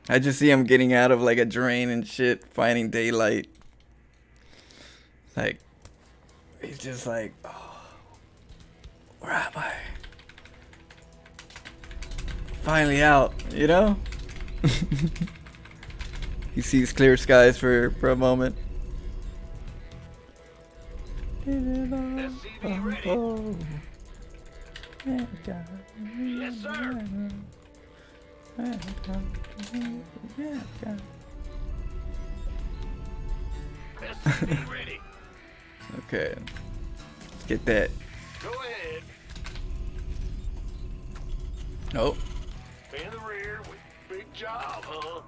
I just see him getting out of like a drain and shit, finding daylight. Like, he's just like, oh, where am I? Finally out, you know? He sees clear skies for a moment. SCV ready. Yes, sir. SCV ready. Okay, let's get that. Go ahead. Oh, In the rear with big job, huh?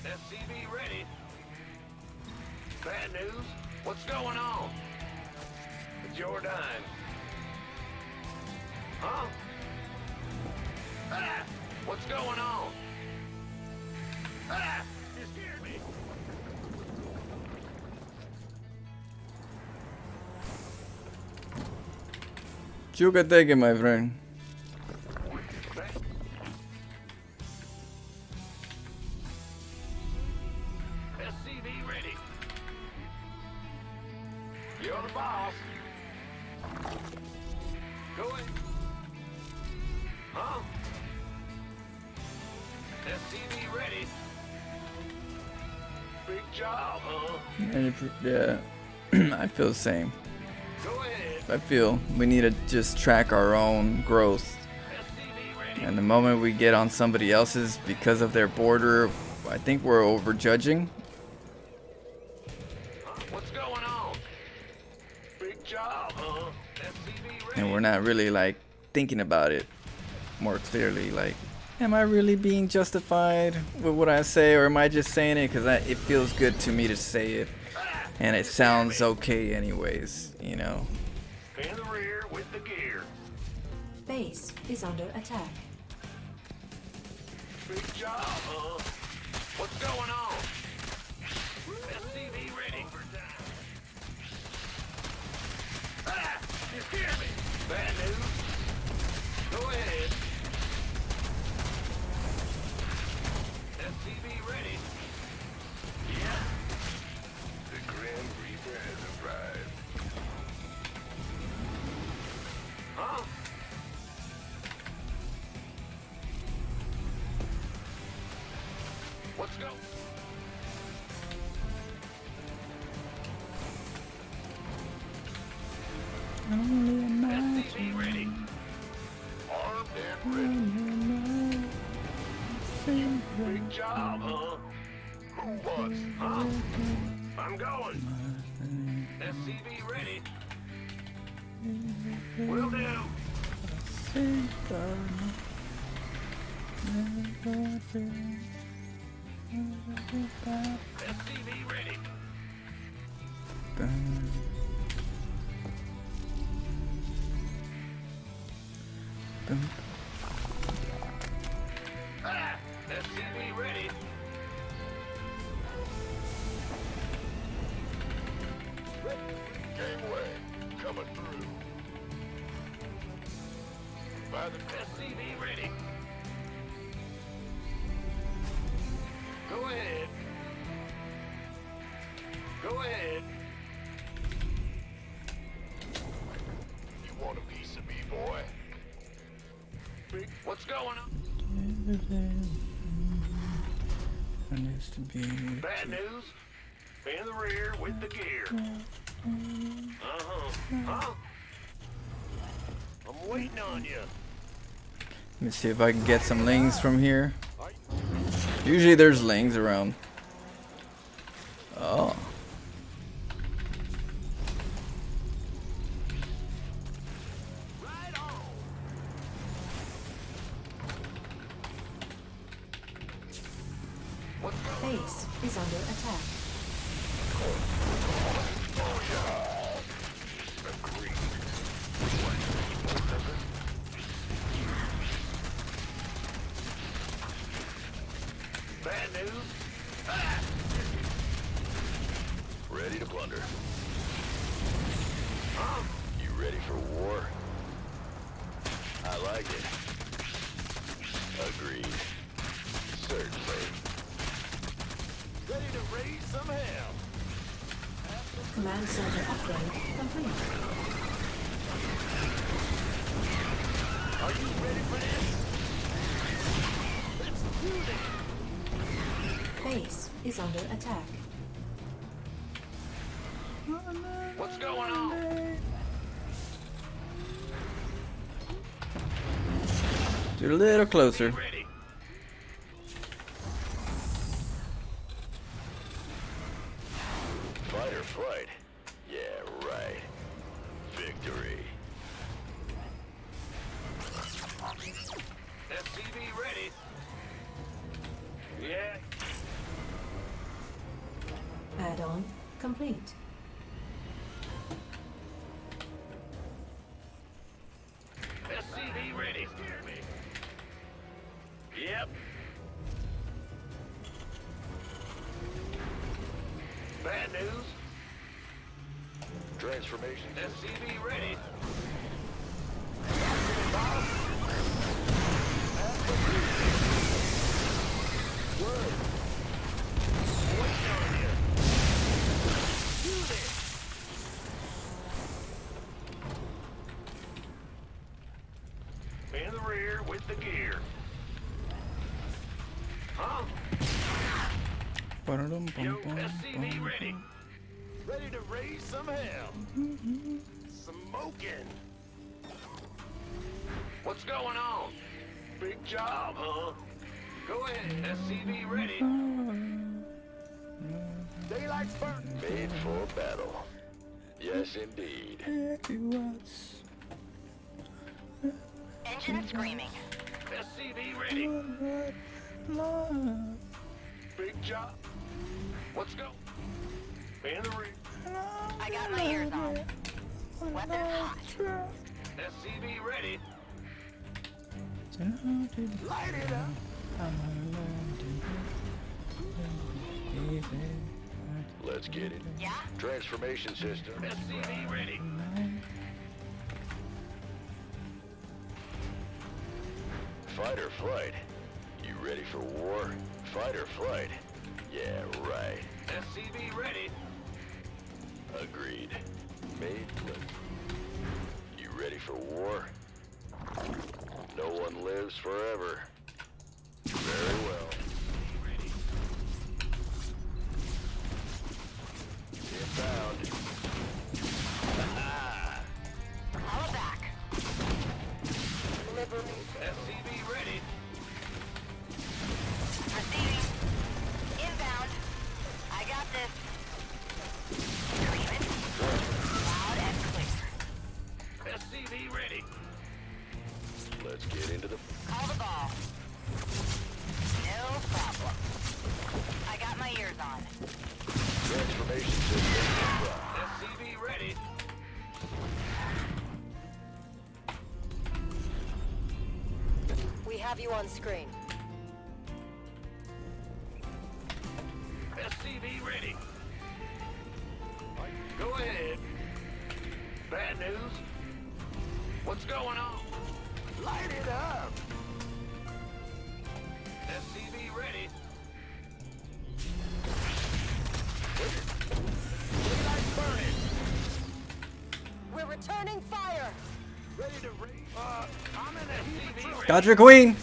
SCV ready. Bad news? What's going on? It's your dime. Huh? Ah! What's going on? Ah! You scared me. Chuka take it, my friend. SCV ready. You're the boss. Go ahead. Huh? SCV ready. Big job, huh? Yeah, I feel the same. Go ahead. I feel we need to just track our own growth. SCV ready. And the moment we get on somebody else's because of their border, I think we're overjudging. What's going on? Big job, huh? SCV ready. And we're not really like thinking about it more clearly. Like, am I really being justified with what I say, or am I just saying it because it feels good to me to say it, and it sounds okay anyways, you know? In the rear with the gear. Base is under attack. Big job, huh? What's going on? SCV ready. Ah! You scared me. Bad news. Go ahead. SCV ready. Yeah. The Grim Reaper has arrived. Huh? Let's go. SCV ready. Armed and ready. Big job, huh? Who wants? Huh? I'm going. SCV ready. Will do. SCV ready. Ah! SCV ready. Gangway coming through. By the SCV ready. Go ahead. Go ahead. You want a piece of me, boy? Big, what's going on? Bad news. In the rear with the gear. Uh-huh. Huh? I'm waiting on you. Let me see if I can get some lings from here. Usually there's lings around. Oh. Right on. What's going on? Base is under attack. Oh, yeah. Agreed. Bad news? Ah! Ready to plunder. Huh? You ready for war? I like it. Agreed. Certainly. Command center upgrade complete. Are you ready for this? Let's do this. Base is under attack. What's going on? Get a little closer. Ready. Fight or flight? Yeah, right. Victory. SCV ready. Yeah. Add-on complete. SCV ready. Yep. Bad news. Transformation. SCV ready. In the rear with the gear. Huh? Yo, SCV ready. Ready to raise some hell. Smoking. What's going on? Big job, huh? Go ahead, SCV ready. Daylight's burning. Made for battle. Yes, indeed. Engine screaming. SCV ready. Big job. Let's go. In the rear. I got my ears on. Weapons hot. SCV ready. Light it up. Let's get it. Yeah? Transformation system. SCV ready. Fight or flight? You ready for war? Fight or flight? Yeah, right. SCV ready. Agreed. Made. You ready for war? No one lives forever. Very well. Ready. Inbound. Follow back. Deliver me. SCV ready. Receiving. Inbound. I got this. Screaming. Loud and clear. SCV ready. Let's get into the... Call the ball. No problem. I got my ears on. Transformation system. SCV ready. We have you on screen. SCV ready. Go ahead. Bad news. What's going on? Light it up. SCV ready. Daylight's burning. We're returning fire. Ready to raise. I'm in a SCV ready. Got your queen.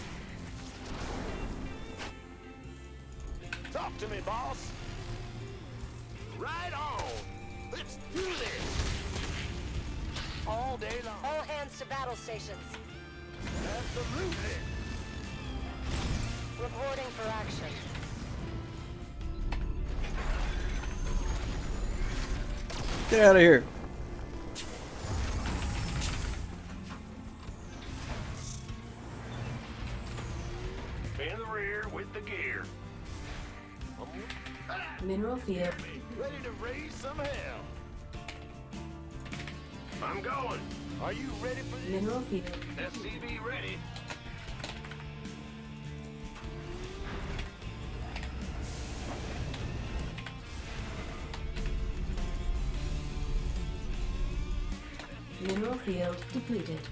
Talk to me, boss. Right on. Let's do this. All day long. All hands to battle stations. Absolutely. Reporting for action. Get out of here. In the rear with the gear. Mineral field. Ready to raise some hell. I'm going. Are you ready for this? Mineral field. SCV ready. Mineral field depleted.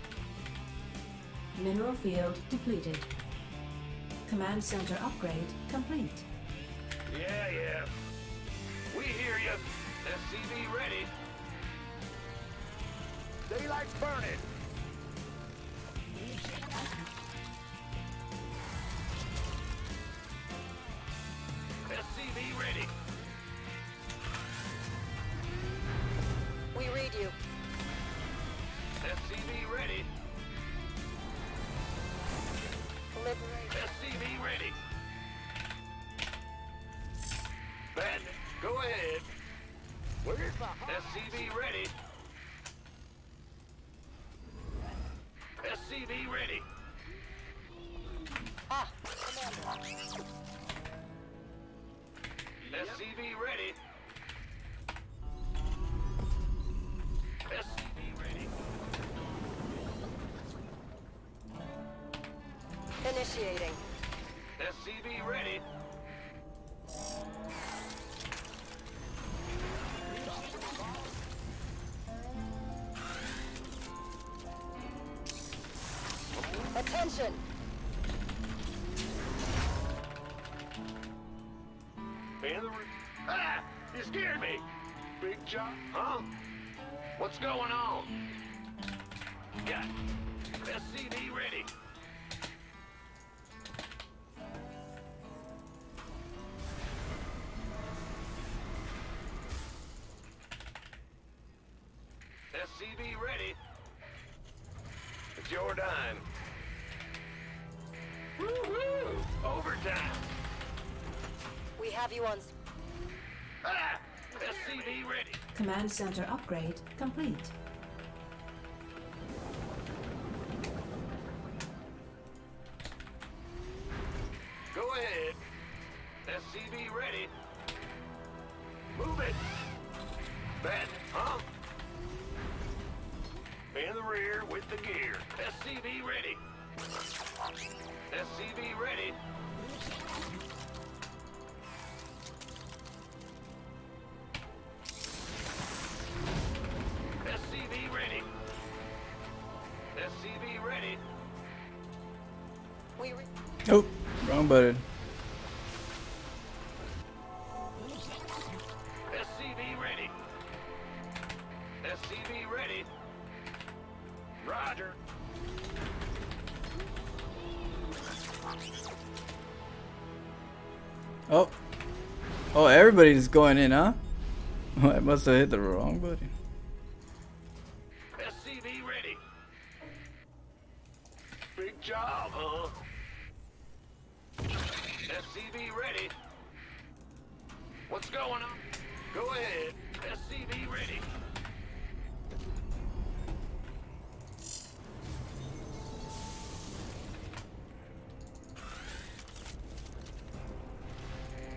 Mineral field depleted. Command center upgrade complete. Yeah. We hear you. SCV ready. Daylight's burning. SCV ready. We read you. SCV ready. Liberate. SCV ready. Ben, go ahead. Where's my SCV ready? SCV ready. Ah, Commander. SCV ready. SCV ready. Initiating. SCV ready. Attention. In the room. Ah! You scared me! Big job, huh? What's going on? Got SCV ready. SCV ready. It's your dime. Woo-hoo! Overtime. We have you on. Ah! SCV ready. Command center upgrade complete. Go ahead. SCV ready. Move it. Ben, huh? In the rear with the gear. SCV ready. SCV ready. SCV ready. SCV ready. We Oh, wrong button. SCV ready. SCV ready. Roger. Oh. Oh, everybody's going in, huh? I must have hit the wrong button. SCV ready. Big job, huh? SCV ready. What's going on? Go ahead. SCV ready.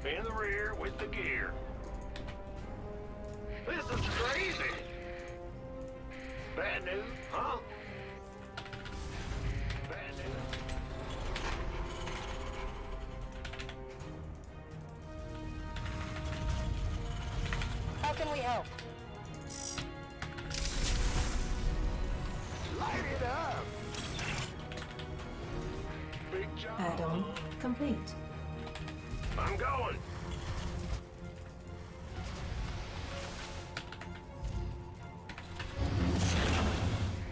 In the rear with the gear. This is crazy. Bad news, huh? Bad news. How can we help? Light it up. Big job. Add-on complete. I'm going.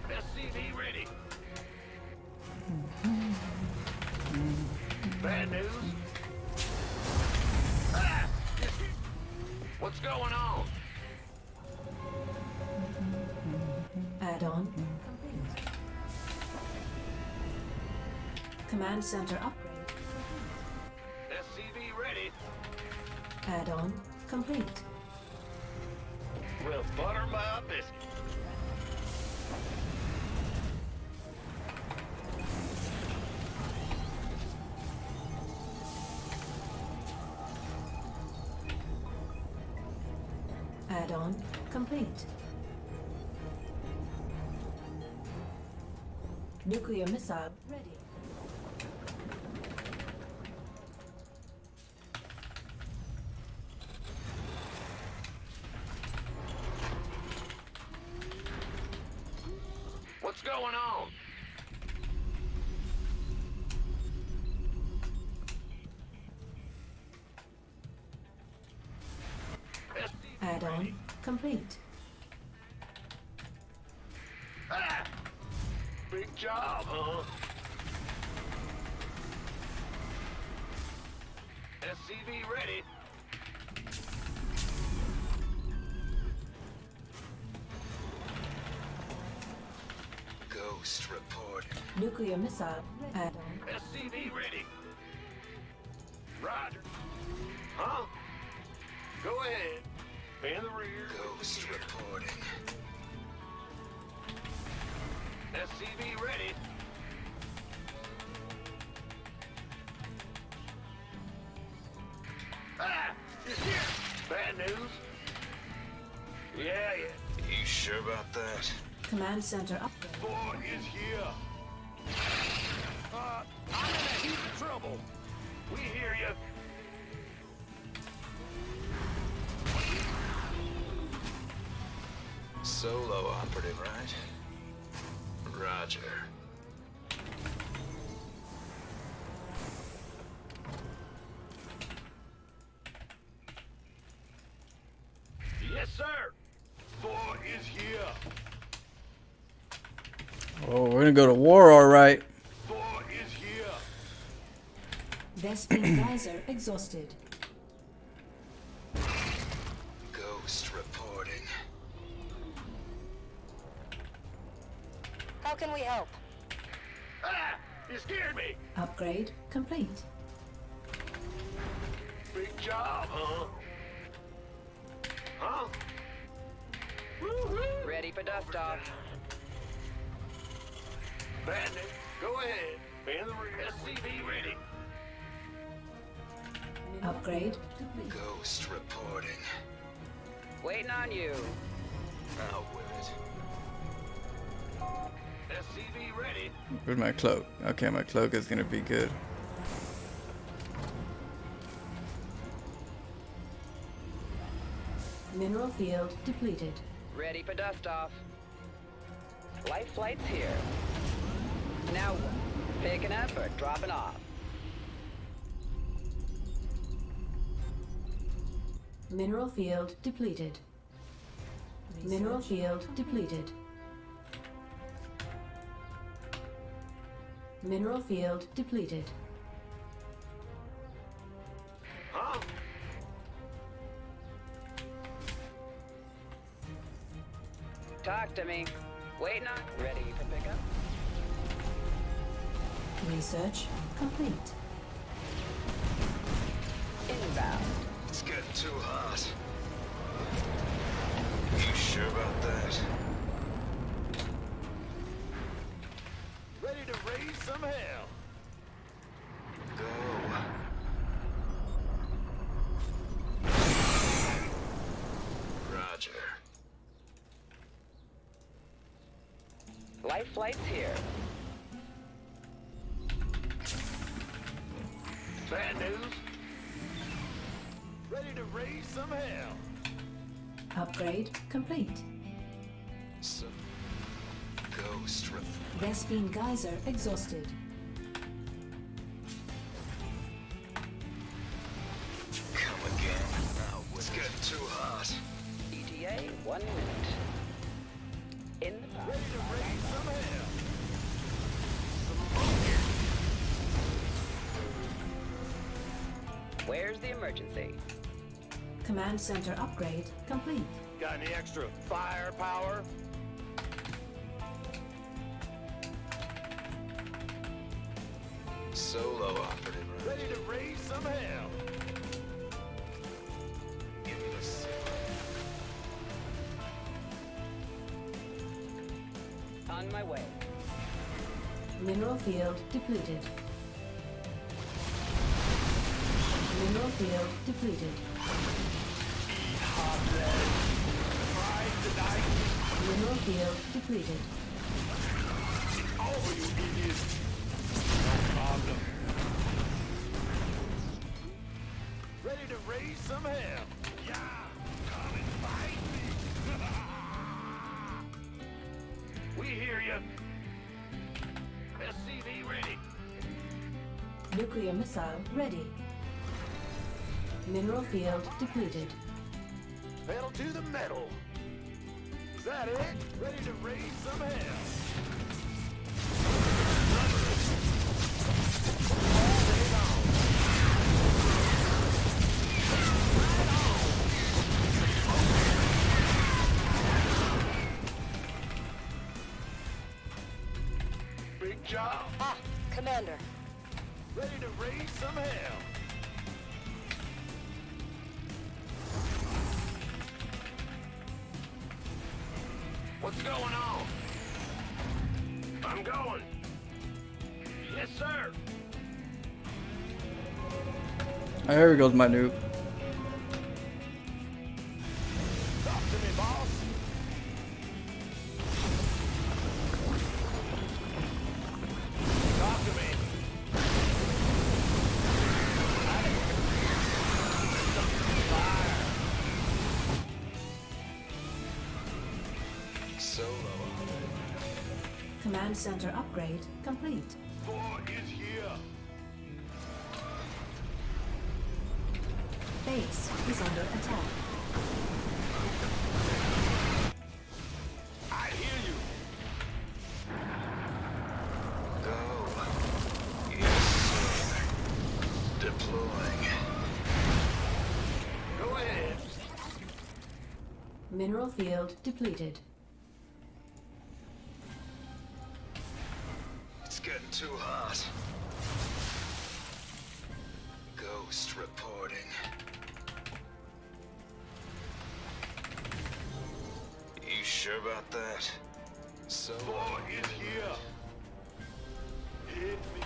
SCV ready. Bad news. Ah! What's going on? Add-on complete. Command center upgrade. SCV ready. Add-on complete. Well, butter my biscuit. Add-on complete. Nuclear missile ready. What's going on? Add-on complete. Ah! Big job, huh? SCV ready. Ghost report. Nuclear missile add-on. SCV ready. Roger. Huh? Go ahead. In the rear. Ghost reporting. SCV ready. Ah! He's here! Bad news. Yeah. You sure about that? Command center upgrade. Boy is here. I'm in a heap of trouble. We hear you. Solo operative, right? Roger. Yes, sir. Boy is here. Oh, we're gonna go to war, all right. Boy is here. Vespene geyser exhausted. Ghost reporting. How can we help? Ah! You scared me. Upgrade complete. Big job, huh? Huh? Woo-hoo! Ready for dust off. Bandit, go ahead. In the rear. SCV ready. Upgrade complete. Ghost reporting. Waiting on you. Out with it. SCV ready. Where's my cloak? Okay, my cloak is gonna be good. Mineral field depleted. Ready for dust off. Life flight's here. Now what? Picking up or dropping off? Mineral field depleted. Mineral field depleted. Mineral field depleted. Huh? Talk to me. Waiting on. Ready for pickup? Research complete. Inbound. It's getting too hot. You sure about that? Ready to raise some hell. Go. Roger. Life flight's here. Bad news. Ready to raise some hell. Upgrade complete. So, ghost report. Vespene geyser exhausted. Come again. Now it's getting too hot. ETA 1 minute. In the box. Ready to raise some hell. Where's the emergency? Command center upgrade complete. Got any extra firepower? Solo operative, right? Ready to raise some hell. Give me the signal. On my way. Mineral field depleted. Mineral field depleted. Mineral field depleted. Oh, you idiot. No problem. Ready to raise some hell. Yeah, come and fight me. We hear you. SCV ready. Nuclear missile ready. Mineral field depleted. Pedal to the metal. Is that it? Ready to raise some hell? Big job. Ah, Commander. Ready to raise some hell. What's going on? I'm going. Yes, sir. Oh, here goes my noob. Talk to me, boss. Talk to me. Solo. Command center upgrade complete. War is here. Base is under attack. I hear you. Go. Yes, sir. Deploying. Go ahead. Mineral field depleted. It's getting too hot. Ghost reporting. You sure about that? So War is here. Hit me.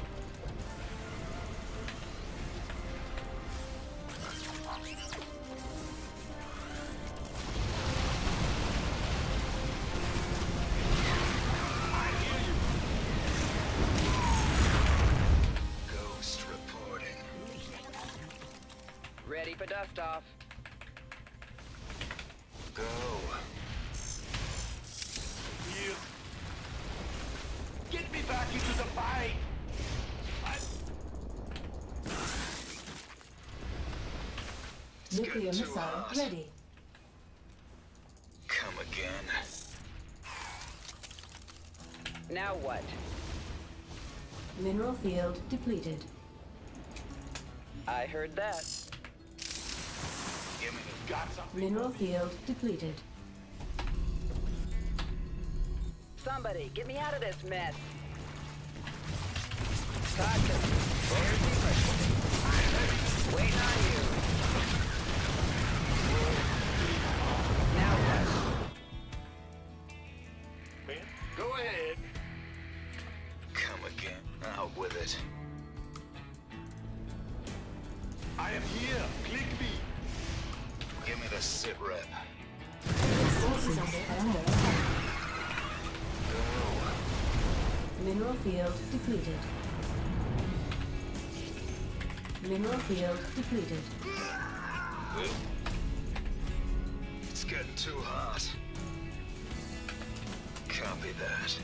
I hear you. Ghost reporting. Ready for dust off. Go. Here. Get me back into the fight. It's Nuclear getting too missile hot. ready. Come again. Now what? Mineral field depleted. I heard that. Give me Got something. Mineral field depleted. Somebody, get me out of this mess. Gotcha. There's the emergency. Waiting on you. Now what? Man, go ahead. come again. Out with it. I am here. Click me. Give me the sit rep. Source is under attack. Go. Mineral field depleted. Mineral field depleted. It's getting too hot. Copy that.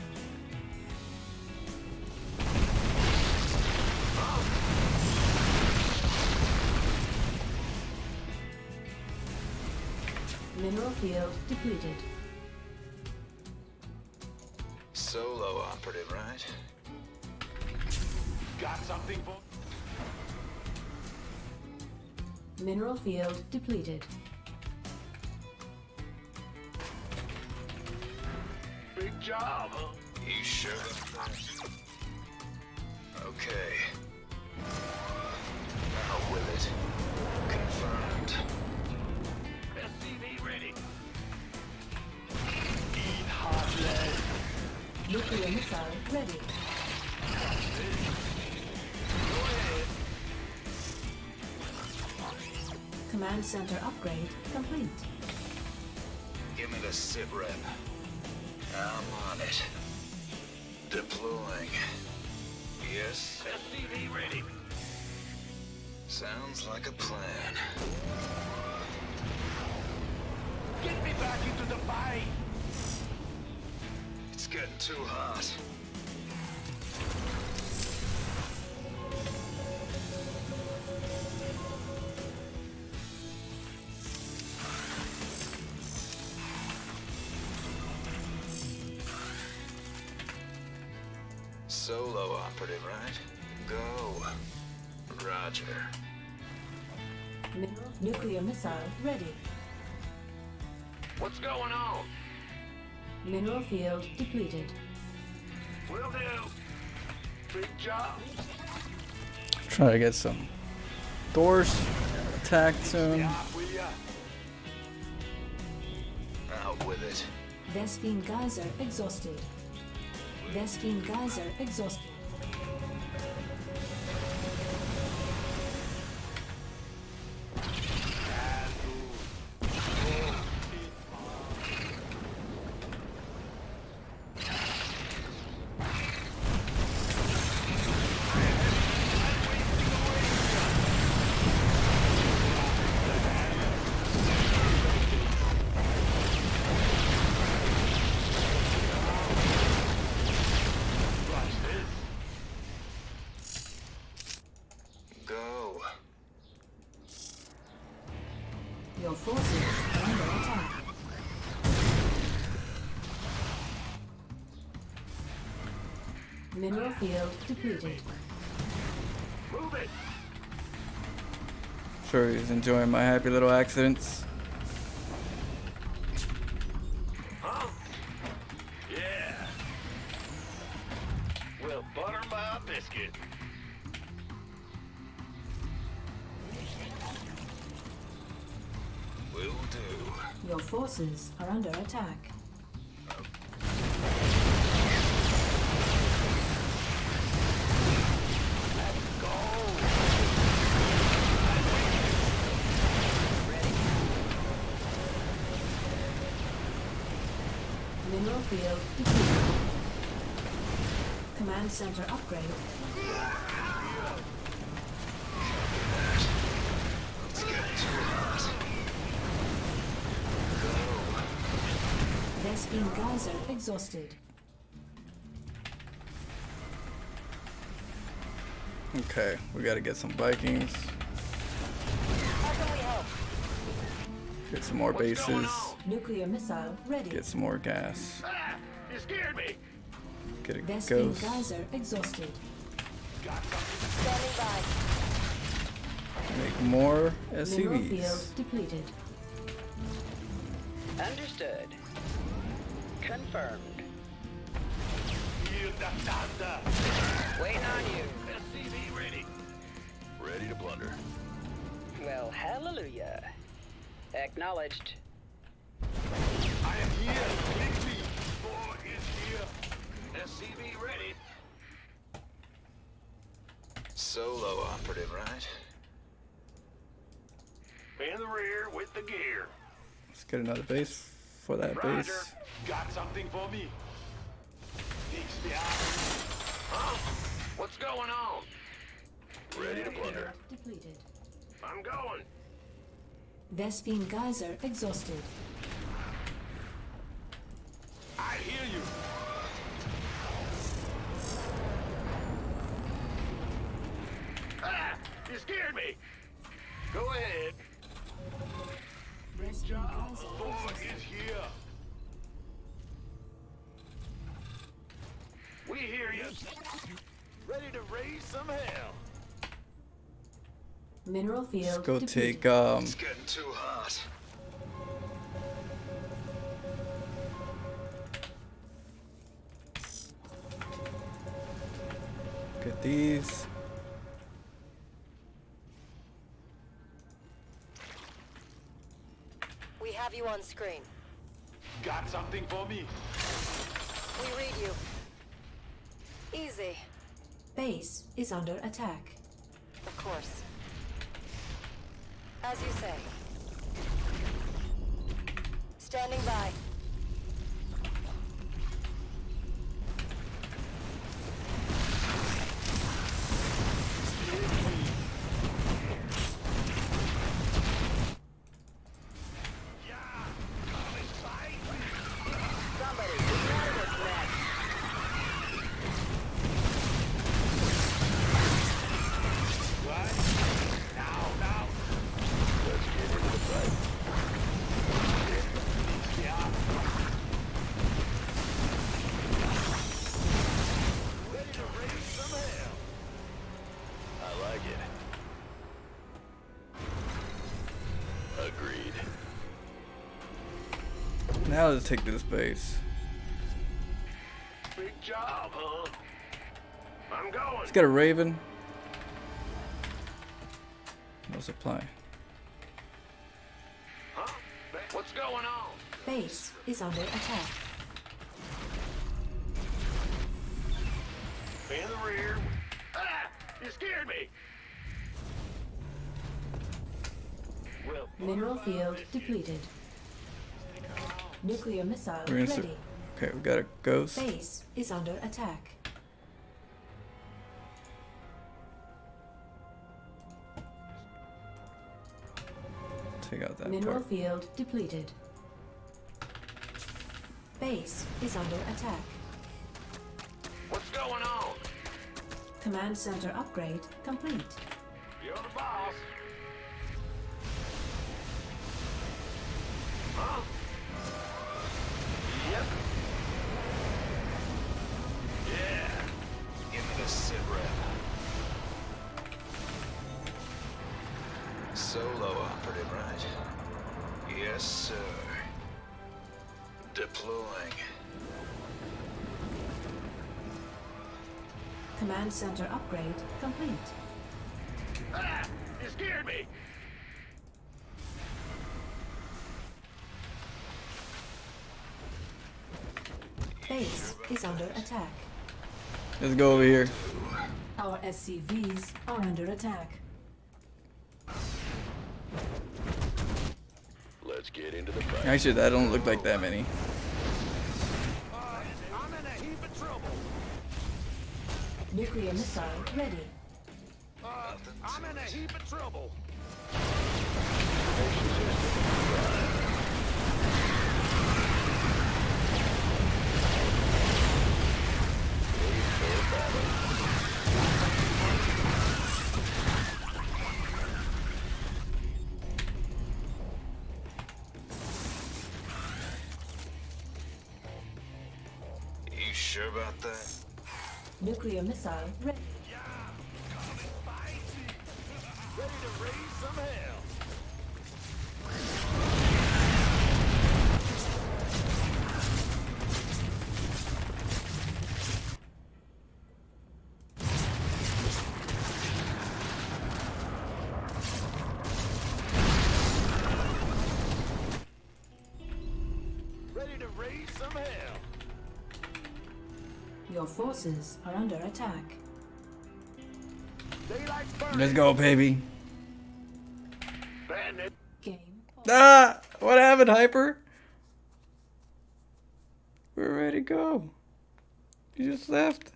Mineral field depleted. Solo operative, right? Got something for... Mineral field depleted. Big job, huh? You sure about that? Okay. Out with it. Confirmed. SCV ready. Eat hot lead. Nuclear missile ready. Go ahead. Command center upgrade complete. Give me the sit rep. I'm on it. Deploying. Yes, SCV ready. sounds like a plan. Get me back into the fight. It's getting too hot. Solo operative, right? Go. Roger. Nuclear missile ready. What's going on? Mineral field depleted. Will do. Big job. Try to get some doors attacked soon. Yeah, will ya? Out with it. Vespine geyser exhausted. Vespine geyser exhausted. Go. Your forces are under attack. Mineral field depleted. Move it. Sure he's enjoying my happy little accidents. Huh? Yeah. Well, butter my biscuit. Will do. Your forces are under attack. Mineral field depleted. Command center upgrade. It's getting too hot. Go. Vespine geyser exhausted. Okay, we gotta get some Vikings. How can we help? Get some more What's going bases. on? Nuclear missile ready. Get some more gas. Ah, you scared me. Get a Vespine ghost. geyser exhausted. Got something. Standing by. Make more Mineral SUVs. field depleted. Understood. Confirmed. You da da da. Waiting on you. SCV ready. Ready to plunder. Well, hallelujah. Acknowledged. I am here. Quickly. War is here. SCV ready. Solo operative, right? In the rear with the gear. Let's get another base for that Roger. base. Got something for me. Huh? What's going on? Ready to plunder. Depleted. I'm going. Vespine geyser exhausted. I hear you. Ah! You scared me. Go ahead. Vespine geyser War exhausted. is here. We hear you. Ready to raise some hell. Mineral field Let's go depleted. take It's getting too hot. get these. We have you on screen. Got something for me. We read you. Easy, Base is under attack. of course. As you say. Standing by. Somebody, get out of this mess. What? Now. Let's get into the fight. Yeah. Now let's take this base. Big job, huh? I'm going. Let's get a Raven. No supply. Huh? What's going on? Base is under attack. In the rear. Ah! You scared me. Well, Mineral field depleted. Nuclear missile We're gonna ready. Okay, we got a ghost. Base is under attack. Take out that Mineral part. field depleted. Base is under attack. what's going on? Command center upgrade complete. You're the boss. Huh? Yep. Yeah. Give me the sit rep. Solo operative, right? Yes, sir. Deploying. Command center upgrade complete. Ah! You scared me. Base is under attack. Let's go over here. Our SCVs are under attack. Let's get into the fight. Actually, that don't look like that many. I'm in a heap of trouble. Nuclear missile ready. I'm in a heap of trouble. You sure about that? Nuclear missile ready. Ready to raise some hell. Ready to raise some hell. Your forces are under attack. Daylight's burning. Let's go, baby. Bad news. Game. Ah! What happened, Hyper? We're ready to go. You just left.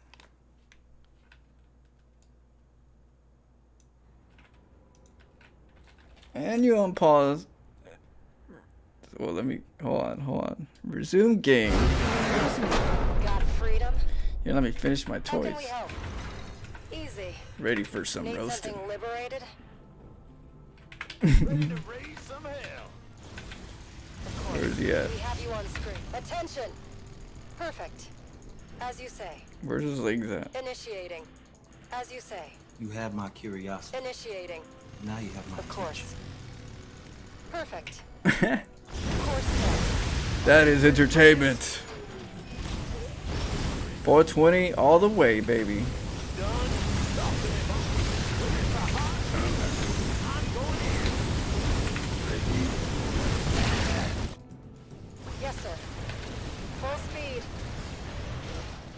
And you unpause. Well, let me hold on. Resume game. Got freedom? Here, let me finish my How can toys. we help? Easy. Ready for some Need roasting. something liberated? Ready to raise some hell. Where's he at? We have you on screen. Attention! Perfect. As you say. Where's his legs at? Initiating. As you say. You had my curiosity. Initiating. Now you have my Of course. attention. Perfect. Course set. That is entertainment. 420 all the way, baby. Yes, sir. Full speed.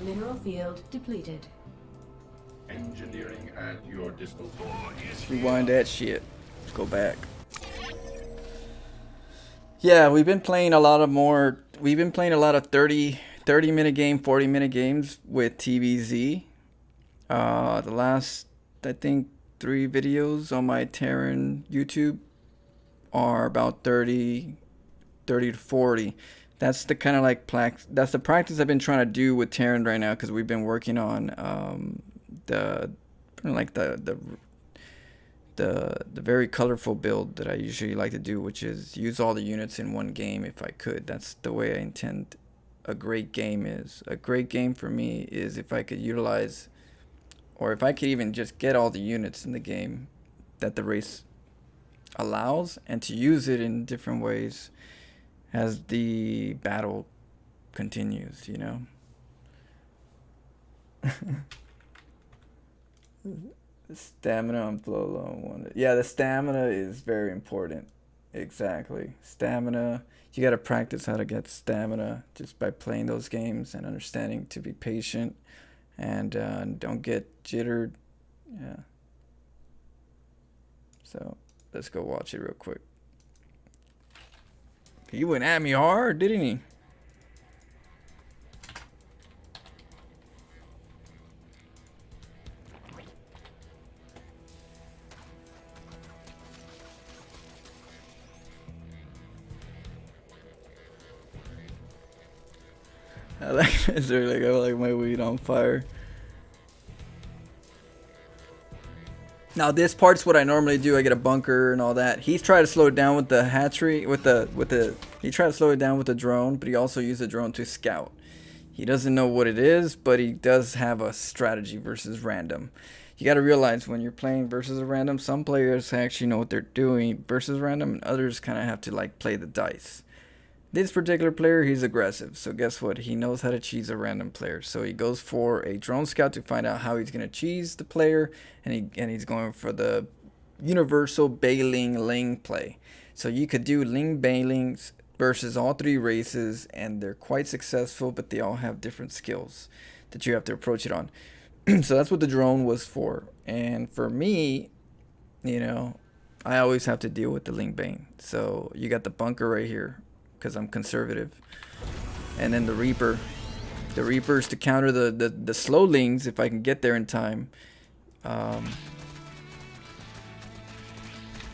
Mineral field depleted. Engineering at your disposal. Let's rewind that shit. Let's go back. Yeah, we've been playing a lot of 30-minute game, 40-minute games with TVZ. The last, I think, 3 videos on my Terran YouTube are about 30 to 40. That's the kind of like that's the practice I've been trying to do with Terran right now, because we've been working on the very colorful build that I usually like to do, which is use all the units in one game if I could. That's the way I intend a great game is. A great game for me is if I could utilize, or if I could even just get all the units in the game that the race allows, and to use it in different ways as the battle continues, you know. The stamina on blow low. Yeah, the stamina is very important. Exactly. Stamina. You got to practice how to get stamina just by playing those games and understanding to be patient and don't get jittered. Yeah. So let's go watch it real quick. He went at me hard, didn't he? I like this. Like I like my weed on fire. Now this part's what I normally do. I get a bunker and all that. He's trying to slow it down with the hatchery, he tried to slow it down with the drone, but he also used the drone to scout. He doesn't know what it is, but he does have a strategy versus random. You got to realize when you're playing versus a random, some players actually know what they're doing versus random, and others kind of have to like play the dice. This particular player, he's aggressive, so guess what? He knows how to cheese a random player. So he goes for a drone scout to find out how he's going to cheese the player, and he's going for the universal bailing ling play. So you could do ling bailings versus all three races, and they're quite successful, but they all have different skills that you have to approach it on. So that's what the drone was for. And for me, you know, I always have to deal with the ling bane. So you got the bunker right here, because I'm conservative, and then the Reaper. The Reaper is to counter the slowlings if I can get there in time. But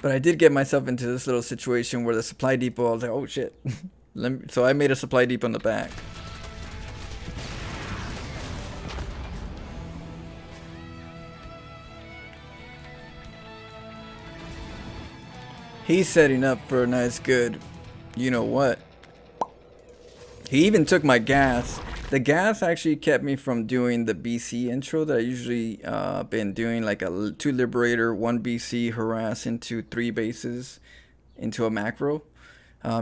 I did get myself into this little situation where the supply depot, I was like, oh shit. So I made a supply depot in the back. He's setting up for a nice good, you know what? He even took my gas. The gas actually kept me from doing the BC intro that I usually been doing, like a 2 Liberator, 1 BC, harass into 3 bases into a macro.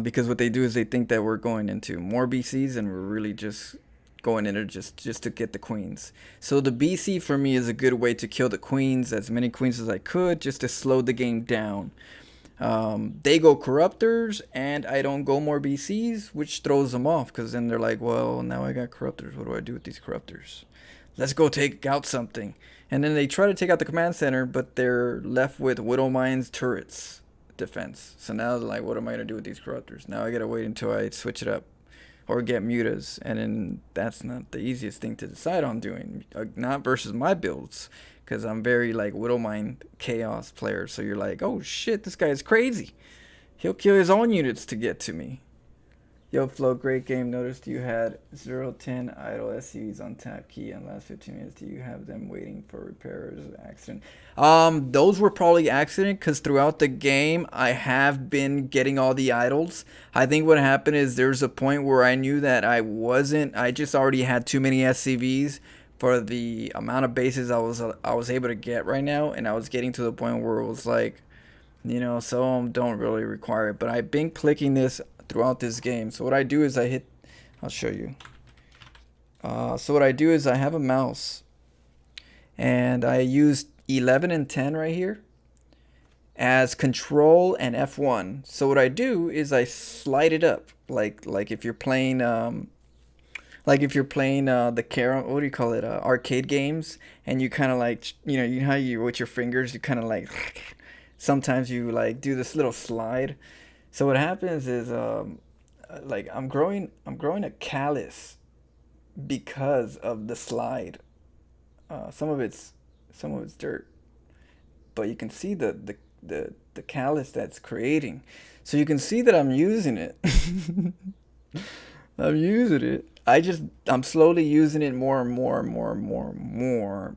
Because what they do is they think that we're going into more BCs and we're really just going into just to get the queens. So the BC for me is a good way to kill the queens, as many queens as I could, just to slow the game down. They go corruptors and I don't go more BCs, which throws them off, because then they're like, well, now I got corruptors. What do I do with these corruptors? Let's go take out something. And then they try to take out the command center, but they're left with Widow Mine's turrets defense. So now they're like, what am I going to do with these corruptors? Now I got to wait until I switch it up or get mutas. And then that's not the easiest thing to decide on doing. Not versus my builds, because I'm very like Widowmine chaos player. So you're like, oh shit, this guy is crazy. He'll kill his own units to get to me. Yo, Flo, great game. Noticed you had 0-10 idle SCVs on tap key in the last 15 minutes. Do you have them waiting for repairs or accident? Those were probably accident, because throughout the game I have been getting all the idles. I think what happened is there's a point where I knew that I just already had too many SCVs for the amount of bases I was able to get right now, and I was getting to the point where it was like, you know, some of them don't really require it. But I've been clicking this throughout this game. So what I do is I'll show you. So what I do is I have a mouse, and I use 11 and 10 right here as control and F1. So what I do is I slide it up, like if you're playing the Terran, what do you call it, arcade games, and you kind of like, you know how you with your fingers you kind of like sometimes you like do this little slide. So what happens is like I'm growing a callus because of the slide. Some of it's dirt, but you can see the callus that's creating. So you can see that I'm using it. I'm using it. I'm slowly using it more and more.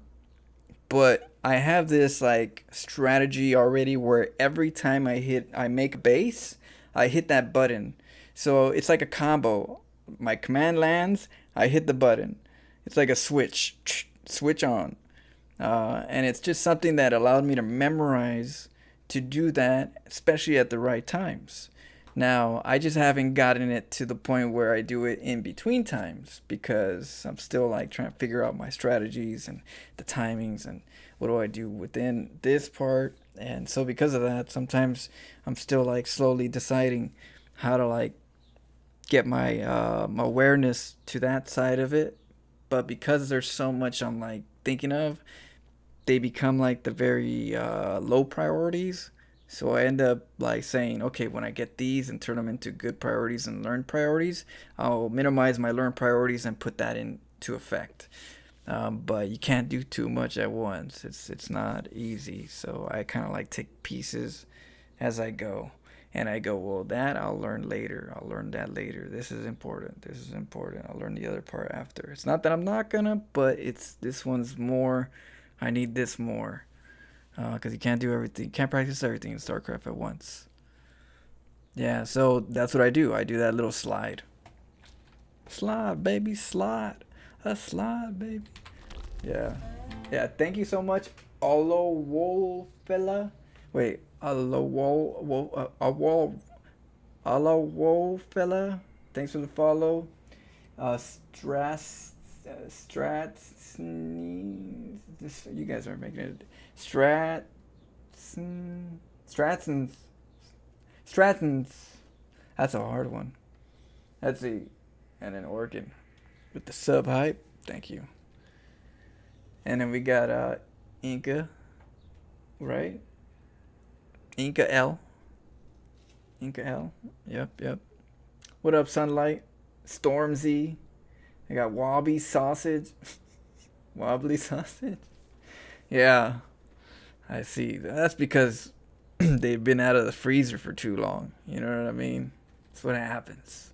But I have this like strategy already where every time I make a base, I hit that button. So it's like a combo. My command lands, I hit the button. It's like a switch on. And it's just something that allowed me to memorize to do that, especially at the right times. Now, I just haven't gotten it to the point where I do it in between times because I'm still like trying to figure out my strategies and the timings and what do I do within this part. And so because of that, sometimes I'm still like slowly deciding how to like get my awareness to that side of it. But because there's so much I'm like thinking of, they become like the very low priorities. So I end up like saying, okay, when I get these and turn them into good priorities and learn priorities, I'll minimize my learn priorities and put that into effect. But you can't do too much at once. It's not easy. So I kind of like take pieces as I go. And I go, well, that I'll learn later. I'll learn that later. This is important. This is important. I'll learn the other part after. It's not that I'm not gonna, but this one's more. I need this more. Because you can't do everything. You can't practice everything in StarCraft at once. Yeah, so that's what I do. I do that little slide. Slide, baby, slide. A slide, baby. Yeah. Yeah, thank you so much, Olo fella. Wait, Olo fella. Thanks for the follow. You guys are making it. Stratsons. That's a hard one. Let's see. And then Orkin with the sub hype. Thank you. And then we got Inca, right? Inca L. Yep. What up, Sunlight? Stormzy. I got Wobbly Sausage. Wobbly Sausage. Yeah, I see. That's because they've been out of the freezer for too long. You know what I mean? That's what happens.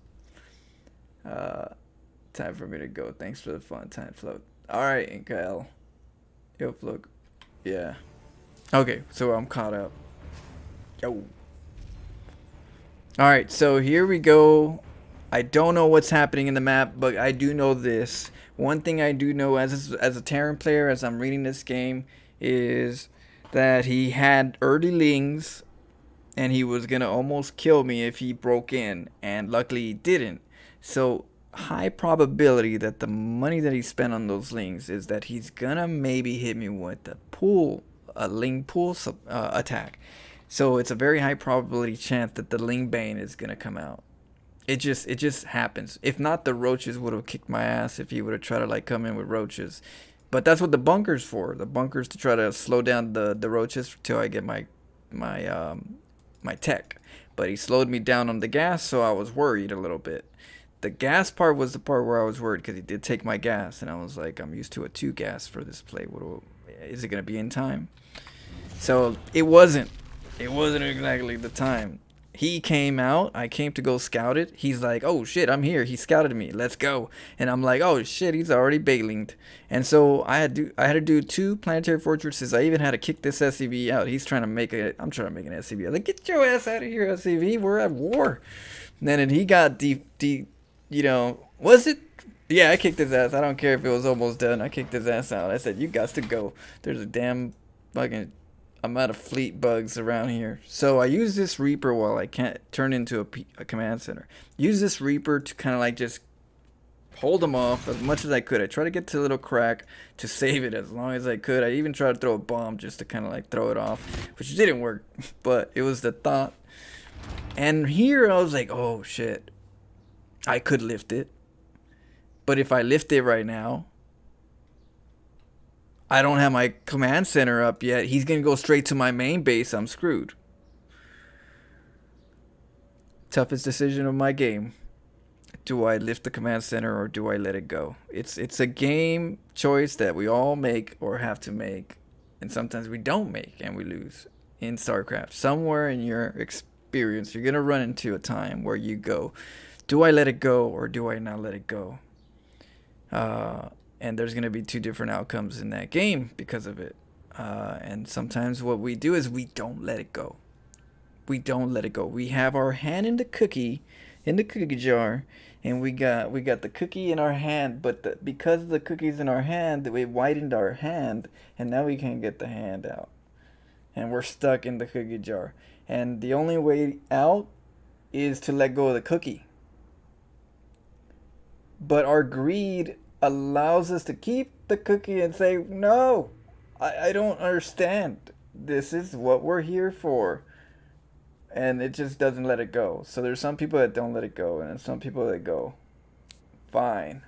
Time for me to go. Thanks for the fun time float. Alright, Inca L. Yo, look. Yeah. Okay, so I'm caught up. Yo. Alright, so here we go. I don't know what's happening in the map, but I do know this. One thing I do know as a Terran player, as I'm reading this game, is that he had earthlings and he was going to almost kill me if he broke in, and luckily he didn't. So high probability that the money that he spent on those lings is that he's going to maybe hit me with a ling pool attack. So it's a very high probability chance that the Ling Bane is gonna come out. It just happens. If not, the roaches would have kicked my ass if he would have tried to like come in with roaches. But that's what the bunker's for. The bunker's to try to slow down the roaches till I get my tech. But he slowed me down on the gas, so I was worried a little bit. The gas part was the part where I was worried because he did take my gas, and I was like, I'm used to a 2 gas for this play. Is it gonna be in time? So it wasn't. It wasn't exactly the time. He came out. I came to go scout it. He's like, oh shit, I'm here. He scouted me. Let's go. And I'm like, oh shit, he's already bailinged. And so I had to do 2 planetary fortresses. I even had to kick this SCV out. He's trying to make it. I'm trying to make an SCV. I'm like, get your ass out of here, SCV. We're at war. And then he got was it? Yeah, I kicked his ass. I don't care if it was almost done. I kicked his ass out. I said, you got to go. There's a damn fucking amount of fleet bugs around here. So I use this Reaper while I can't turn into a command center. Use this Reaper to kind of like just hold them off as much as I could. I tried to get to a little crack to save it as long as I could. I even tried to throw a bomb just to kind of like throw it off, which didn't work, but it was the thought. And here I was like, oh shit, I could lift it. But if I lift it right now, I don't have my command center up yet. He's going to go straight to my main base. I'm screwed. Toughest decision of my game. Do I lift the command center or do I let it go? It's a game choice that we all make or have to make. And sometimes we don't make and we lose in StarCraft. Somewhere in your experience, you're going to run into a time where you go, do I let it go or do I not let it go? And there's going to be 2 different outcomes in that game because of it. And sometimes what we do is we don't let it go. We don't let it go. We have our hand in the cookie jar, and we got the cookie in our hand, but because the cookie's in our hand, we widened our hand, and now we can't get the hand out. And we're stuck in the cookie jar. And the only way out is to let go of the cookie. But our greed allows us to keep the cookie and say, no, I don't understand. This is what we're here for. And it just doesn't let it go. So there's some people that don't let it go, and there's some people that go, fine,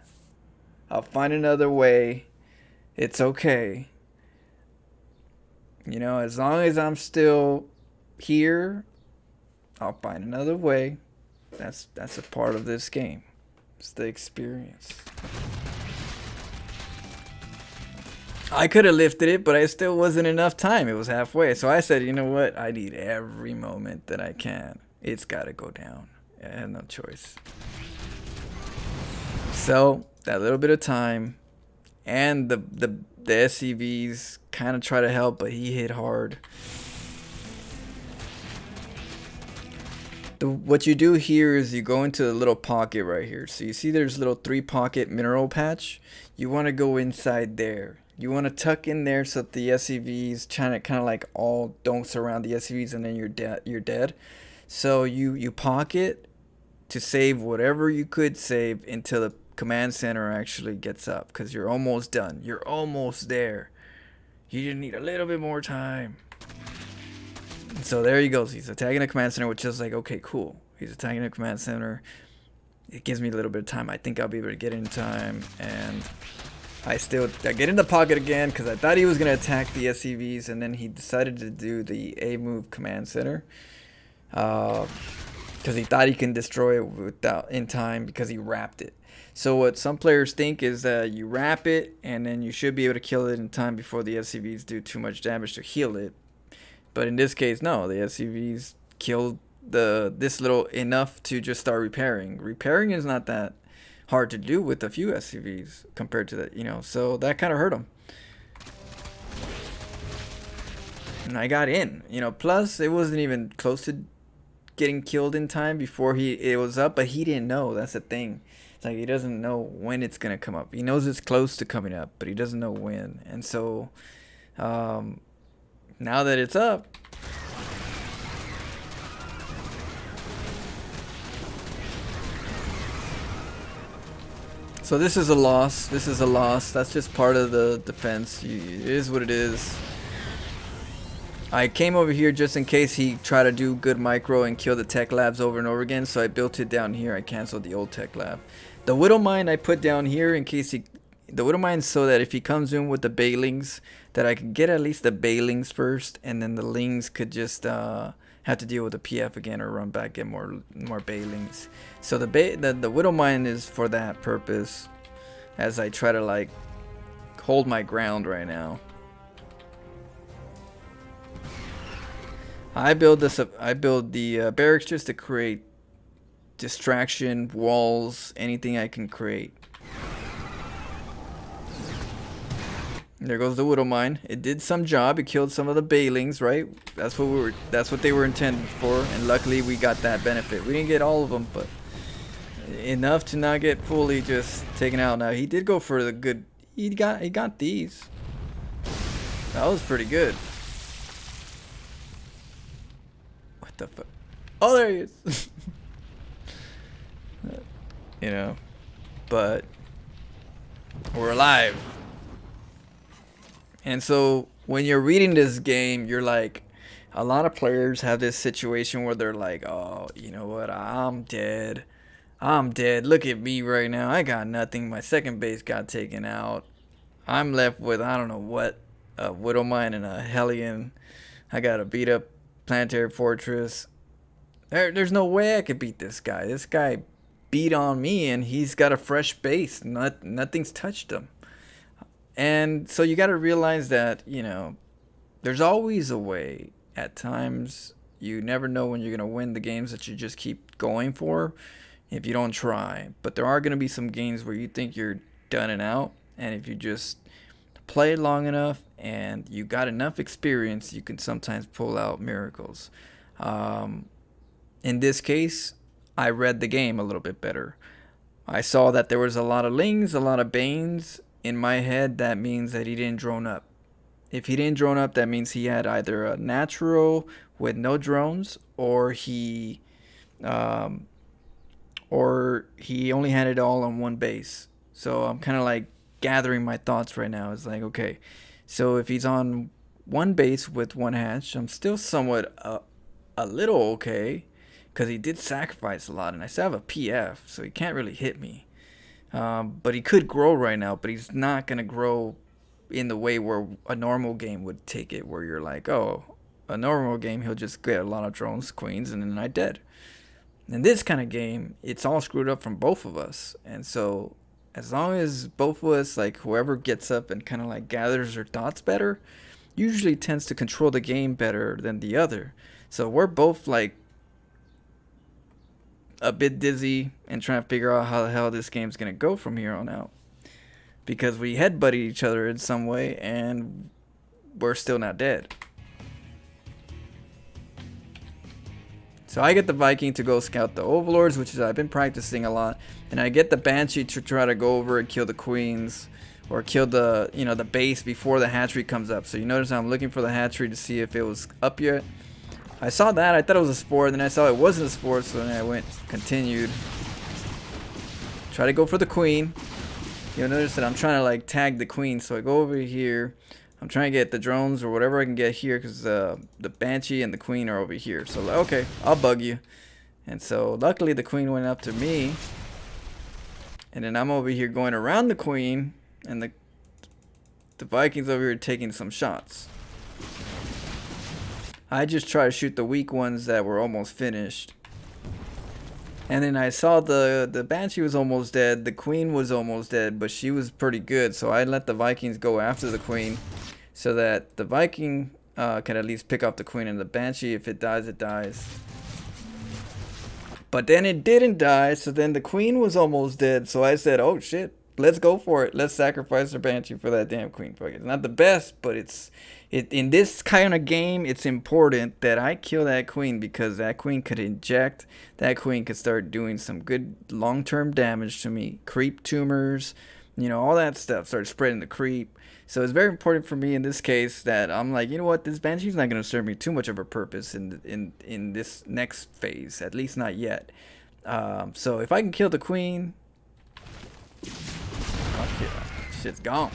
I'll find another way. It's okay. You know, as long as I'm still here, I'll find another way. That's a part of this game. It's the experience. I could have lifted it, but it still wasn't enough time. It was halfway. So I said, you know what? I need every moment that I can. It's got to go down. I had no choice. So that little bit of time, and the SCVs kind of try to help, but he hit hard. What you do here is you go into the little pocket right here. So you see there's a little 3-pocket mineral patch. You want to go inside there. You want to tuck in there so that the SCVs kind of like all don't surround the SCVs, and then you're dead. So you pocket to save whatever you could save until the command center actually gets up, because you're almost done. You're almost there. You just need a little bit more time. So there he goes. He's attacking the command center, which is like, okay, cool. He's attacking the command center. It gives me a little bit of time. I think I'll be able to get in time, and I get in the pocket again because I thought he was going to attack the SCVs, and then he decided to do the A move command center because he thought he can destroy it in time because he wrapped it. So what some players think is that you wrap it, and then you should be able to kill it in time before the SCVs do too much damage to heal it. But in this case, no. The SCVs killed this little enough to just start repairing. Repairing is not that hard to do with a few SCVs compared to that, you know. So that kind of hurt him. And I got in, you know. Plus, it wasn't even close to getting killed in time before it was up, but he didn't know. That's the thing. It's like he doesn't know when it's gonna come up. He knows it's close to coming up, but he doesn't know when. And so, now that it's up, so this is a loss. This is a loss. That's just part of the defense. It is what it is. I came over here just in case he tried to do good micro and kill the tech labs over and over again, so I built it down here. I canceled the old tech lab. The Widow Mine I put down here in case the Widow Mine, so that if he comes in with the Bailings, that I could get at least the Bailings first, and then the Lings could just have to deal with the PF again or run back, get more Bailings. So the Widow Mine is for that purpose, as I try to like hold my ground right now. I build the barracks just to create distraction, walls, anything I can create. There goes the Widow Mine. It did some job. It killed some of the Bailings, right? That's what they were intended for, and luckily we got that benefit. We didn't get all of them, but enough to not get fully just taken out. Now he did go for the good. He got these. That was pretty good. What the fuck? Oh, there he is. You know, but we're alive. And so when you're reading this game, you're like, a lot of players have this situation where they're like, oh, you know what, I'm dead. Look at me right now. I got nothing. My second base got taken out. I'm left with, I don't know what, a Widow Mine and a Hellion. I got a beat up Planetary Fortress. There's no way I could beat this guy. This guy beat on me, and he's got a fresh base. Nothing's touched him. And so you got to realize that, you know, there's always a way. At times, you never know when you're going to win the games that you just keep going for if you don't try. But there are going to be some games where you think you're done and out. And if you just play long enough and you got enough experience, you can sometimes pull out miracles. In this case, I read the game a little bit better. I saw that there was a lot of Lings, a lot of Banes. In my head, that means that he didn't drone up. If he didn't drone up, that means he had either a natural with no drones, or he or he only had it all on one base. So I'm kind of like gathering my thoughts right now. It's like, okay, so if he's on one base with one hatch, I'm still somewhat a little okay, because he did sacrifice a lot, and I still have a PF, so he can't really hit me. But he could grow right now, but he's not gonna grow in the way where a normal game would take it, where you're like, oh, a normal game he'll just get a lot of drones, queens, and then I dead. In this kind of game, it's all screwed up from both of us, and so as long as both of us, like whoever gets up and kind of like gathers their thoughts better, usually tends to control the game better than the other. So we're both like a bit dizzy and trying to figure out how the hell this game's gonna go from here on out, because we headbutted each other in some way and we're still not dead. So I get the Viking to go scout the Overlords, which is I've been practicing a lot, and I get the Banshee to try to go over and kill the Queens, or kill the the base before the hatchery comes up. So you notice I'm looking for the hatchery to see if it was up yet. I saw that, I thought it was a spore, then I saw it wasn't a spore, so then I continued. Try to go for the queen. You'll notice that I'm trying to like tag the queen, so I go over here. I'm trying to get the drones or whatever I can get here, because the Banshee and the queen are over here. So okay, I'll bug you. And so luckily the queen went up to me, and then I'm over here going around the queen, and the Vikings over here taking some shots. I just try to shoot the weak ones that were almost finished. And then I saw the Banshee was almost dead, the queen was almost dead, but she was pretty good, so I let the Vikings go after the queen, so that the Viking can at least pick up the queen, and the Banshee, if it dies, it dies. But then it didn't die, so then the queen was almost dead, so I said, oh shit, let's go for it. Let's sacrifice the Banshee for that damn queen. It's not the best, but in this kind of game, it's important that I kill that queen, because that queen could inject. That queen could start doing some good long-term damage to me. Creep tumors, all that stuff. Start spreading the creep. So it's very important for me in this case that I'm like, you know what, this Banshee's not going to serve me too much of a purpose in this next phase, at least not yet. So if I can kill the queen, oh shit, shit's gone.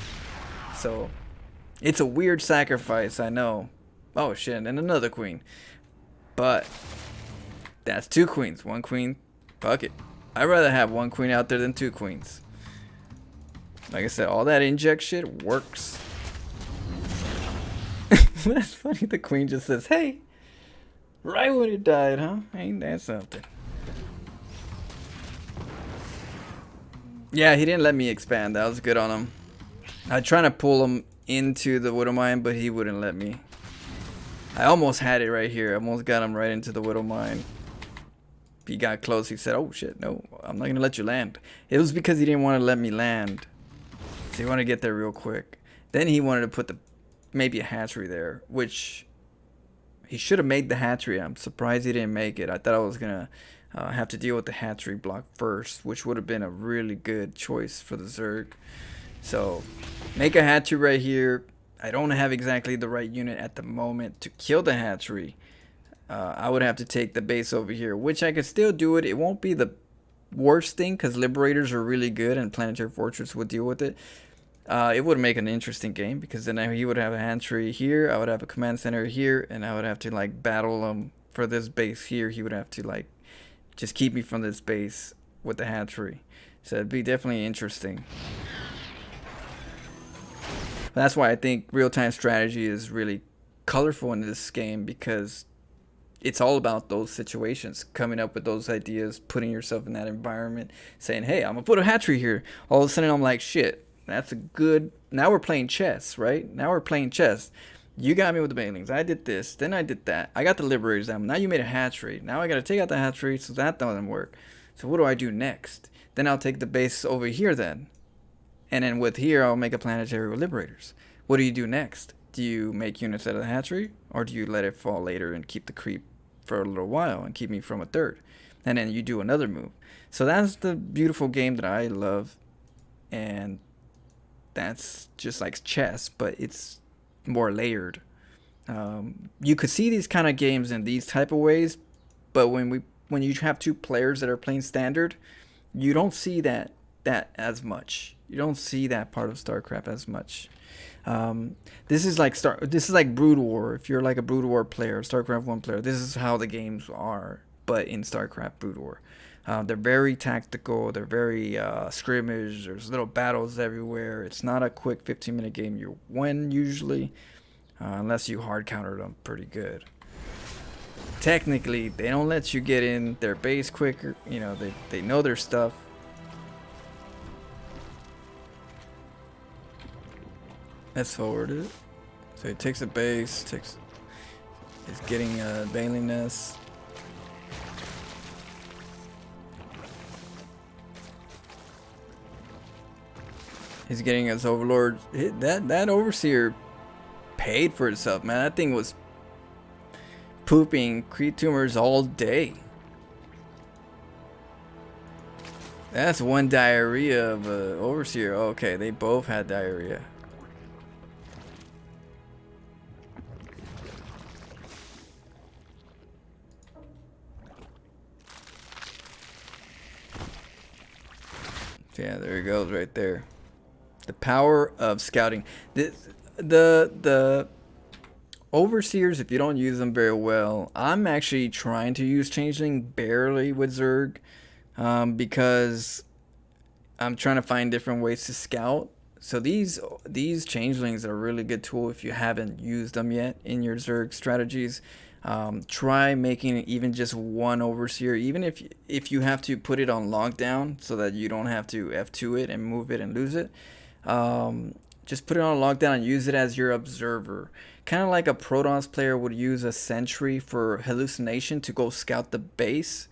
So it's a weird sacrifice, I know. Oh shit, and another queen. But that's two queens. One queen, fuck it. I'd rather have one queen out there than two queens. Like I said, all that inject shit works. That's funny, the queen just says, hey, right when it died, huh? Ain't that something? Yeah, he didn't let me expand. That was good on him. I tried to pull him into the Widow Mine, but he wouldn't let me. I almost had it right here. I almost got him right into the Widow Mine. He got close. He said, oh shit, no, I'm not gonna let you land. It was because he didn't want to let me land. So he wanted to get there real quick. Then he wanted to put maybe a hatchery there, which he should have made the hatchery. I'm surprised he didn't make it. I thought I was gonna have to deal with the hatchery block first, which would have been a really good choice for the Zerg. So make a hatchery right here. I don't have exactly the right unit at the moment to kill the hatchery. I would have to take the base over here, which I could still do it. It won't be the worst thing, because Liberators are really good and Planetary Fortress would deal with it. It would make an interesting game, because then he would have a hatchery here, I would have a command center here, and I would have to like battle him for this base here. He would have to like just keep me from this base with the hatchery. So it'd be definitely interesting. That's why I think real-time strategy is really colorful in this game, because it's all about those situations, coming up with those ideas, putting yourself in that environment, saying, hey, I'm gonna put a hatchery here. All of a sudden I'm like, shit, that's a good, now we're playing chess, right? Now we're playing chess. You got me with the banelings, I did this, then I did that, I got the Liberators down, now you made a hatchery, now I gotta take out the hatchery, so that doesn't work. So what do I do next? Then I'll take the base over here then. And then with here, I'll make a planetary with Liberators. What do you do next? Do you make units out of the hatchery? Or do you let it fall later and keep the creep for a little while and keep me from a third? And then you do another move. So that's the beautiful game that I love. And that's just like chess, but it's more layered. You could see these kind of games in these type of ways, but when we when you have two players that are playing standard, you don't see that as much. You don't see that part of StarCraft as much. This is like Brood War. If you're like a Brood War player, StarCraft 1 player, this is how the games are, but in StarCraft Brood War. They're very tactical. They're very scrimmage. There's little battles everywhere. It's not a quick 15-minute game you win usually, unless you hard counter them pretty good. Technically, they don't let you get in their base quicker. You know, they know their stuff. Let's forward it. So he takes a base, he's getting a Bailey Nest. He's getting his Overlord. That Overseer paid for itself, man. That thing was pooping Creed tumors all day. That's one diarrhea of a Overseer. Okay, they both had diarrhea. Yeah, there he goes right there. The power of scouting. The Overseers, if you don't use them very well, I'm actually trying to use Changeling barely with Zerg, because I'm trying to find different ways to scout. So these Changelings are a really good tool if you haven't used them yet in your Zerg strategies. Try making even just one Overseer, even if you have to put it on lockdown so that you don't have to F2 it and move it and lose it. Just put it on lockdown and use it as your observer. Kind of like a Protoss player would use a sentry for hallucination to go scout the base.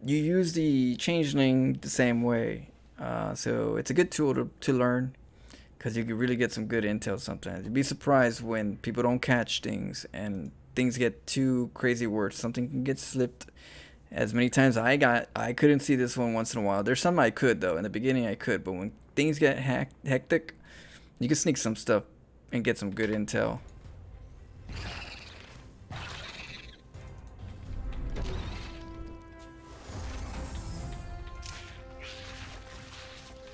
You use the Changeling the same way. So it's a good tool to learn, because you can really get some good intel sometimes. You'd be surprised when people don't catch things and things get too crazy where something can get slipped. As many times I couldn't see this one once in a while. There's some I could though. In the beginning I could, but when things get hectic, you can sneak some stuff and get some good intel.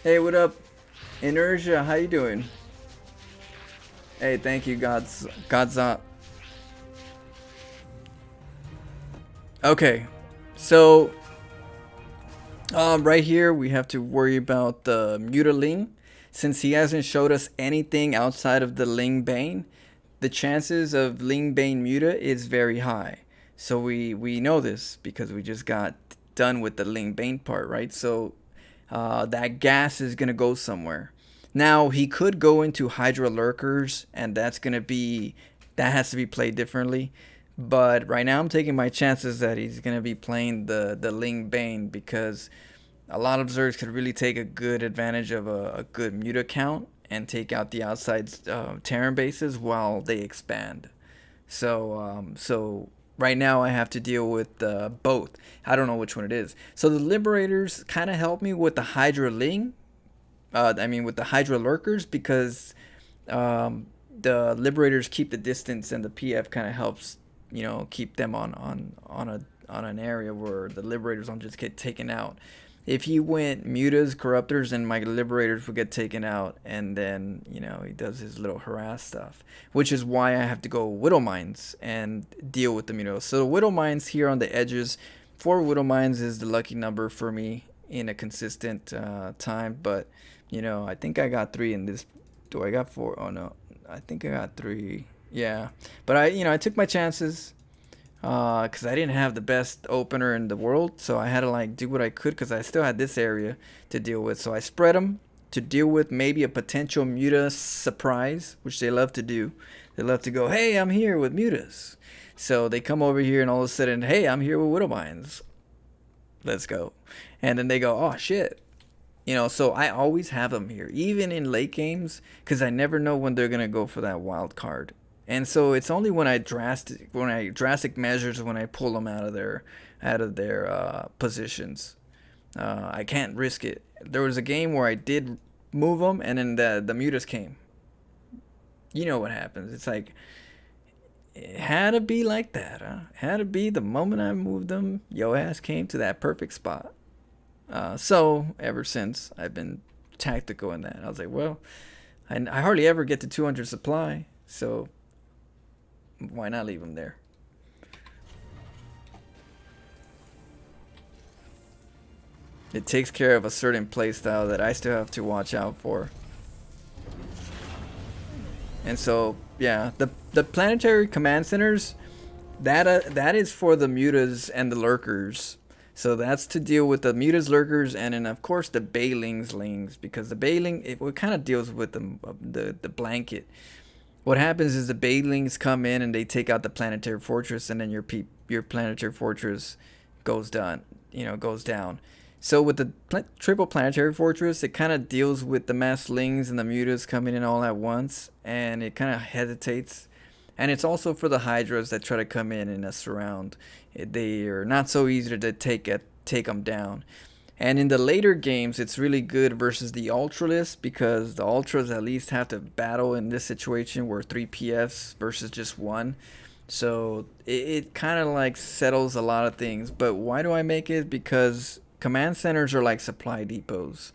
Hey, what up, Inertia? How you doing? Hey, thank you, God's up. Okay, so right here we have to worry about the Mutaling. Since he hasn't showed us anything outside of the Ling Bane, the chances of Ling Bane Muta is very high. So we know this because we just got done with the Ling Bane part, right? So that gas is gonna go somewhere. Now he could go into Hydra Lurkers, and that has to be played differently. But right now I'm taking my chances that he's going to be playing the Ling Bane, because a lot of Zergs could really take a good advantage of a good Muta count and take out the outside Terran bases while they expand. So right now I have to deal with both. I don't know which one it is. So the Liberators kind of help me with the Hydra Ling. With the Hydra Lurkers, because the Liberators keep the distance and the PF kind of helps, keep them on an area where the Liberators don't just get taken out. If he went Mutas, Corruptors, and my Liberators would get taken out, and then, he does his little harass stuff, which is why I have to go Widow Mines and deal with the Mutas. So the Widow Mines here on the edges, 4 Widow Mines is the lucky number for me in a consistent time, but, I think I got 3 in this. Do I got 4? Oh, no. I think I got 3. Yeah, but I took my chances because I didn't have the best opener in the world, so I had to do what I could because I still had this area to deal with. So I spread them to deal with maybe a potential Muta surprise, which they love to do. They love to go, hey, I'm here with Mutas. So they come over here and all of a sudden, hey, I'm here with Widow Mines. Let's go. And then they go, oh shit. So I always have them here, even in late games, because I never know when they're gonna go for that wild card. And so it's only when I drastic measures when I pull them out of their positions. I can't risk it. There was a game where I did move them, and then the Mutas came. You know what happens? It's like It had to be like that, huh? It had to be the moment I moved them, yo ass came to that perfect spot. So ever since I've been tactical in that. I was like, well, I hardly ever get to 200 supply, so why not leave them there? It takes care of a certain playstyle that I still have to watch out for. And so, yeah, the planetary command centers, that is for the mutas and the lurkers. So that's to deal with the mutas, lurkers, and then of course the bailings, because the bailing it kind of deals with the blanket. What happens is the bailings come in and they take out the planetary fortress, and then your planetary fortress goes down. So with the triple planetary fortress, it kind of deals with the mass slings and the mutas coming in all at once, and it kind of hesitates. And it's also for the hydras that try to come in and surround. They are not so easy to take them down. And in the later games, it's really good versus the Ultralists, because the Ultras at least have to battle in this situation where 3 PFs versus just 1. So it kind of like settles a lot of things. But why do I make it? Because command centers are like supply depots.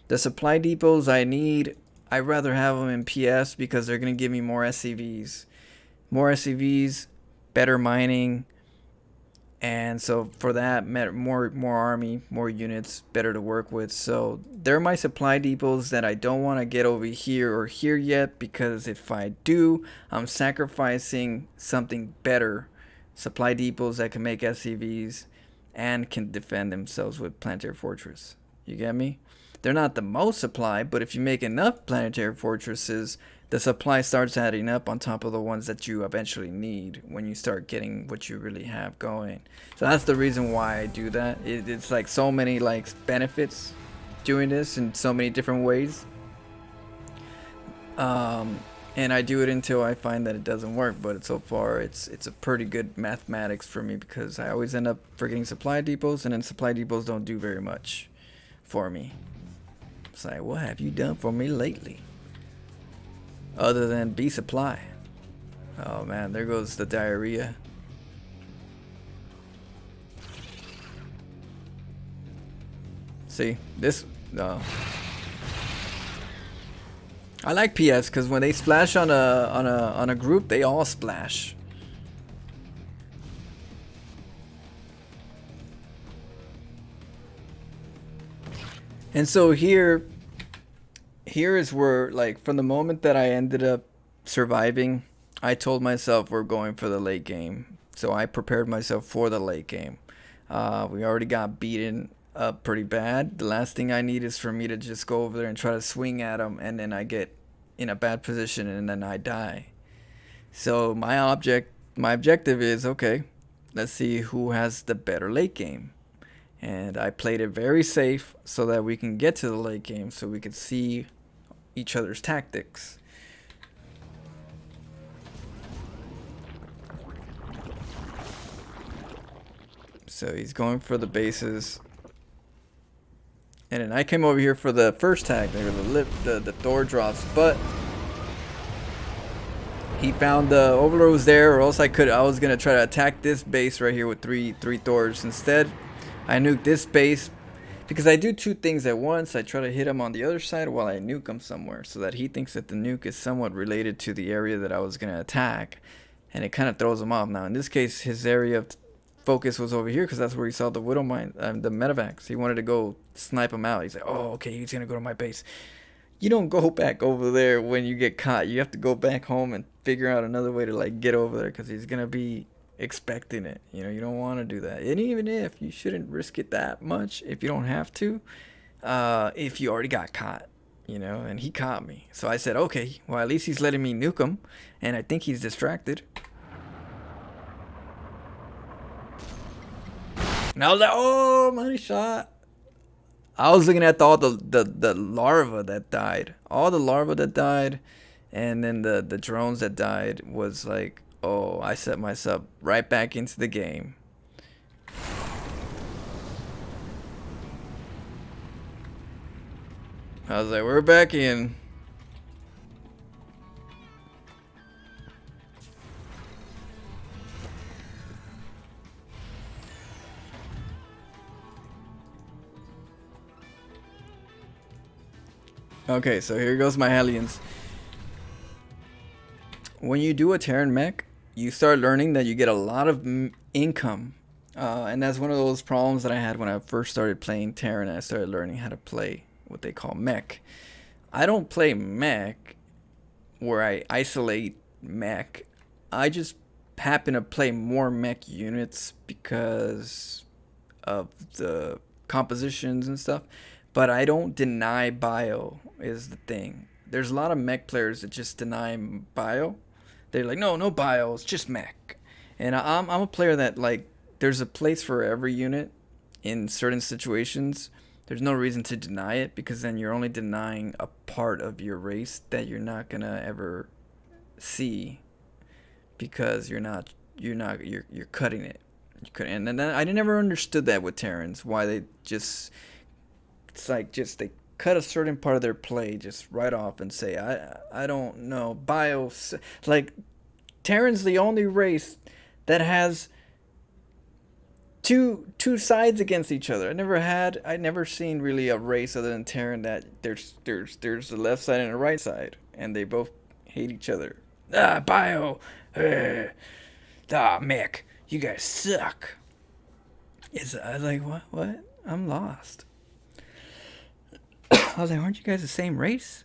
The supply depots I'd rather have them in PS because they're going to give me more SCVs. More SCVs, better mining, and so for that, more army, more units, better to work with. So they're my supply depots that I don't want to get over here or here yet, because if I do, I'm sacrificing something better. Supply depots that can make SCVs and can defend themselves with planetary fortress. You get me? They're not the most supply, but if you make enough planetary fortresses, the supply starts adding up on top of the ones that you eventually need when you start getting what you really have going. So that's the reason why I do that. It's like so many like benefits doing this in so many different ways. And I do it until I find that it doesn't work, but so far it's a pretty good mathematics for me, because I always end up forgetting supply depots, and then supply depots don't do very much for me. It's like, what have you done for me lately? Other than be supply. Oh man, there goes the diarrhea. See, this I like PS because when they splash on a group, they all splash. And so here is where, like, from the moment that I ended up surviving, I told myself we're going for the late game. So I prepared myself for the late game. We already got beaten up pretty bad. The last thing I need is for me to just go over there and try to swing at them, and then I get in a bad position and then I die. So my objective is, okay, let's see who has the better late game. And I played it very safe so that we can get to the late game, so we could see each other's tactics. So he's going for the bases. And then I came over here for the first tag, the Thor drops, but he found the Overlord was there, or else I was gonna try to attack this base right here with three Thors. Instead, I nuked this base, because I do two things at once. I try to hit him on the other side while I nuke him somewhere, so that he thinks that the nuke is somewhat related to the area that I was gonna attack, and it kind of throws him off. Now in this case, his area of focus was over here, because that's where he saw the Widow Mine, the medevacs. He wanted to go snipe him out. He's like, oh, okay, he's gonna go to my base. You don't go back over there when you get caught. You have to go back home and figure out another way to like get over there, because he's gonna be expecting it. You know, you don't want to do that. And even if you shouldn't risk it that much, if you don't have to, if you already got caught, you know, and he caught me. So I said, okay, well, at least he's letting me nuke him, and I think he's distracted. And I was like, oh, money shot. I was looking at all the larvae that died. All the larvae that died, and then the drones that died was like, oh, I set myself right back into the game. I was like, we're back in. Okay, so here goes my Hellions. When you do a Terran mech, you start learning that you get a lot of income. And that's one of those problems that I had when I first started playing Terran. I started learning how to play what they call mech. I don't play mech where I isolate mech. I just happen to play more mech units because of the compositions and stuff. But I don't deny bio is the thing. There's a lot of mech players that just deny bio. They're like, no bio, it's just mech. And I'm a player that, like, there's a place for every unit in certain situations. There's no reason to deny it, because then you're only denying a part of your race that you're not gonna ever see, because you're cutting it. And then I never understood that with Terrans, why they just, it's like just they cut a certain part of their play just right off and say, I don't know, bio, like Terran's the only race that has two sides against each other. I never seen really a race other than Terran that there's the left side and the right side, and they both hate each other. Bio, mech, you guys suck. I was like, what? I'm lost. I was like, aren't you guys the same race?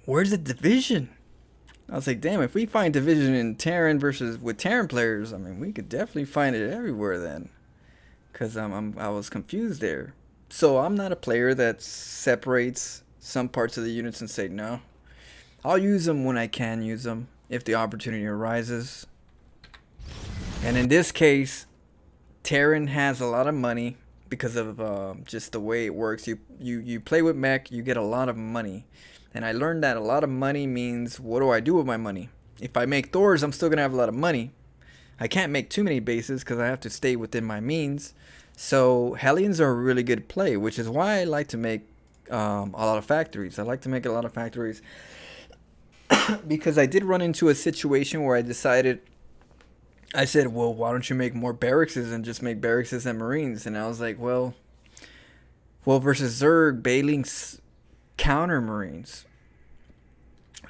Where's the division? I was like, damn, if we find division in Terran versus with Terran players, I mean, we could definitely find it everywhere then. Because I was confused there. So I'm not a player that separates some parts of the units and say, no. I'll use them when I can use them, if the opportunity arises. And in this case, Terran has a lot of money because of just the way it works. You play with mech, you get a lot of money. And I learned that a lot of money means, what do I do with my money? If I make Thors, I'm still going to have a lot of money. I can't make too many bases because I have to stay within my means. So Hellions are a really good play, which is why I like to make a lot of factories. I like to make a lot of factories because I did run into a situation where I said, well, why don't you make more barracks and just make barracks and Marines? And I was like, well, versus Zerg, Bailing's counter Marines.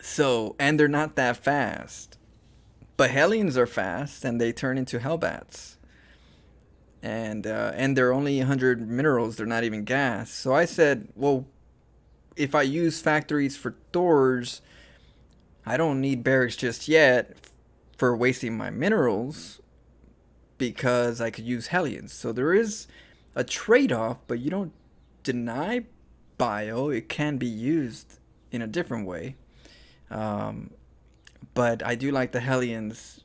So, and they're not that fast. But Hellions are fast, and they turn into Hellbats. And they're only 100 minerals, they're not even gas. So I said, well, if I use factories for Thors, I don't need barracks just yet for wasting my minerals, because I could use Hellions. So there is a trade-off, but you don't deny bio. It can be used in a different way. But I do like the Hellions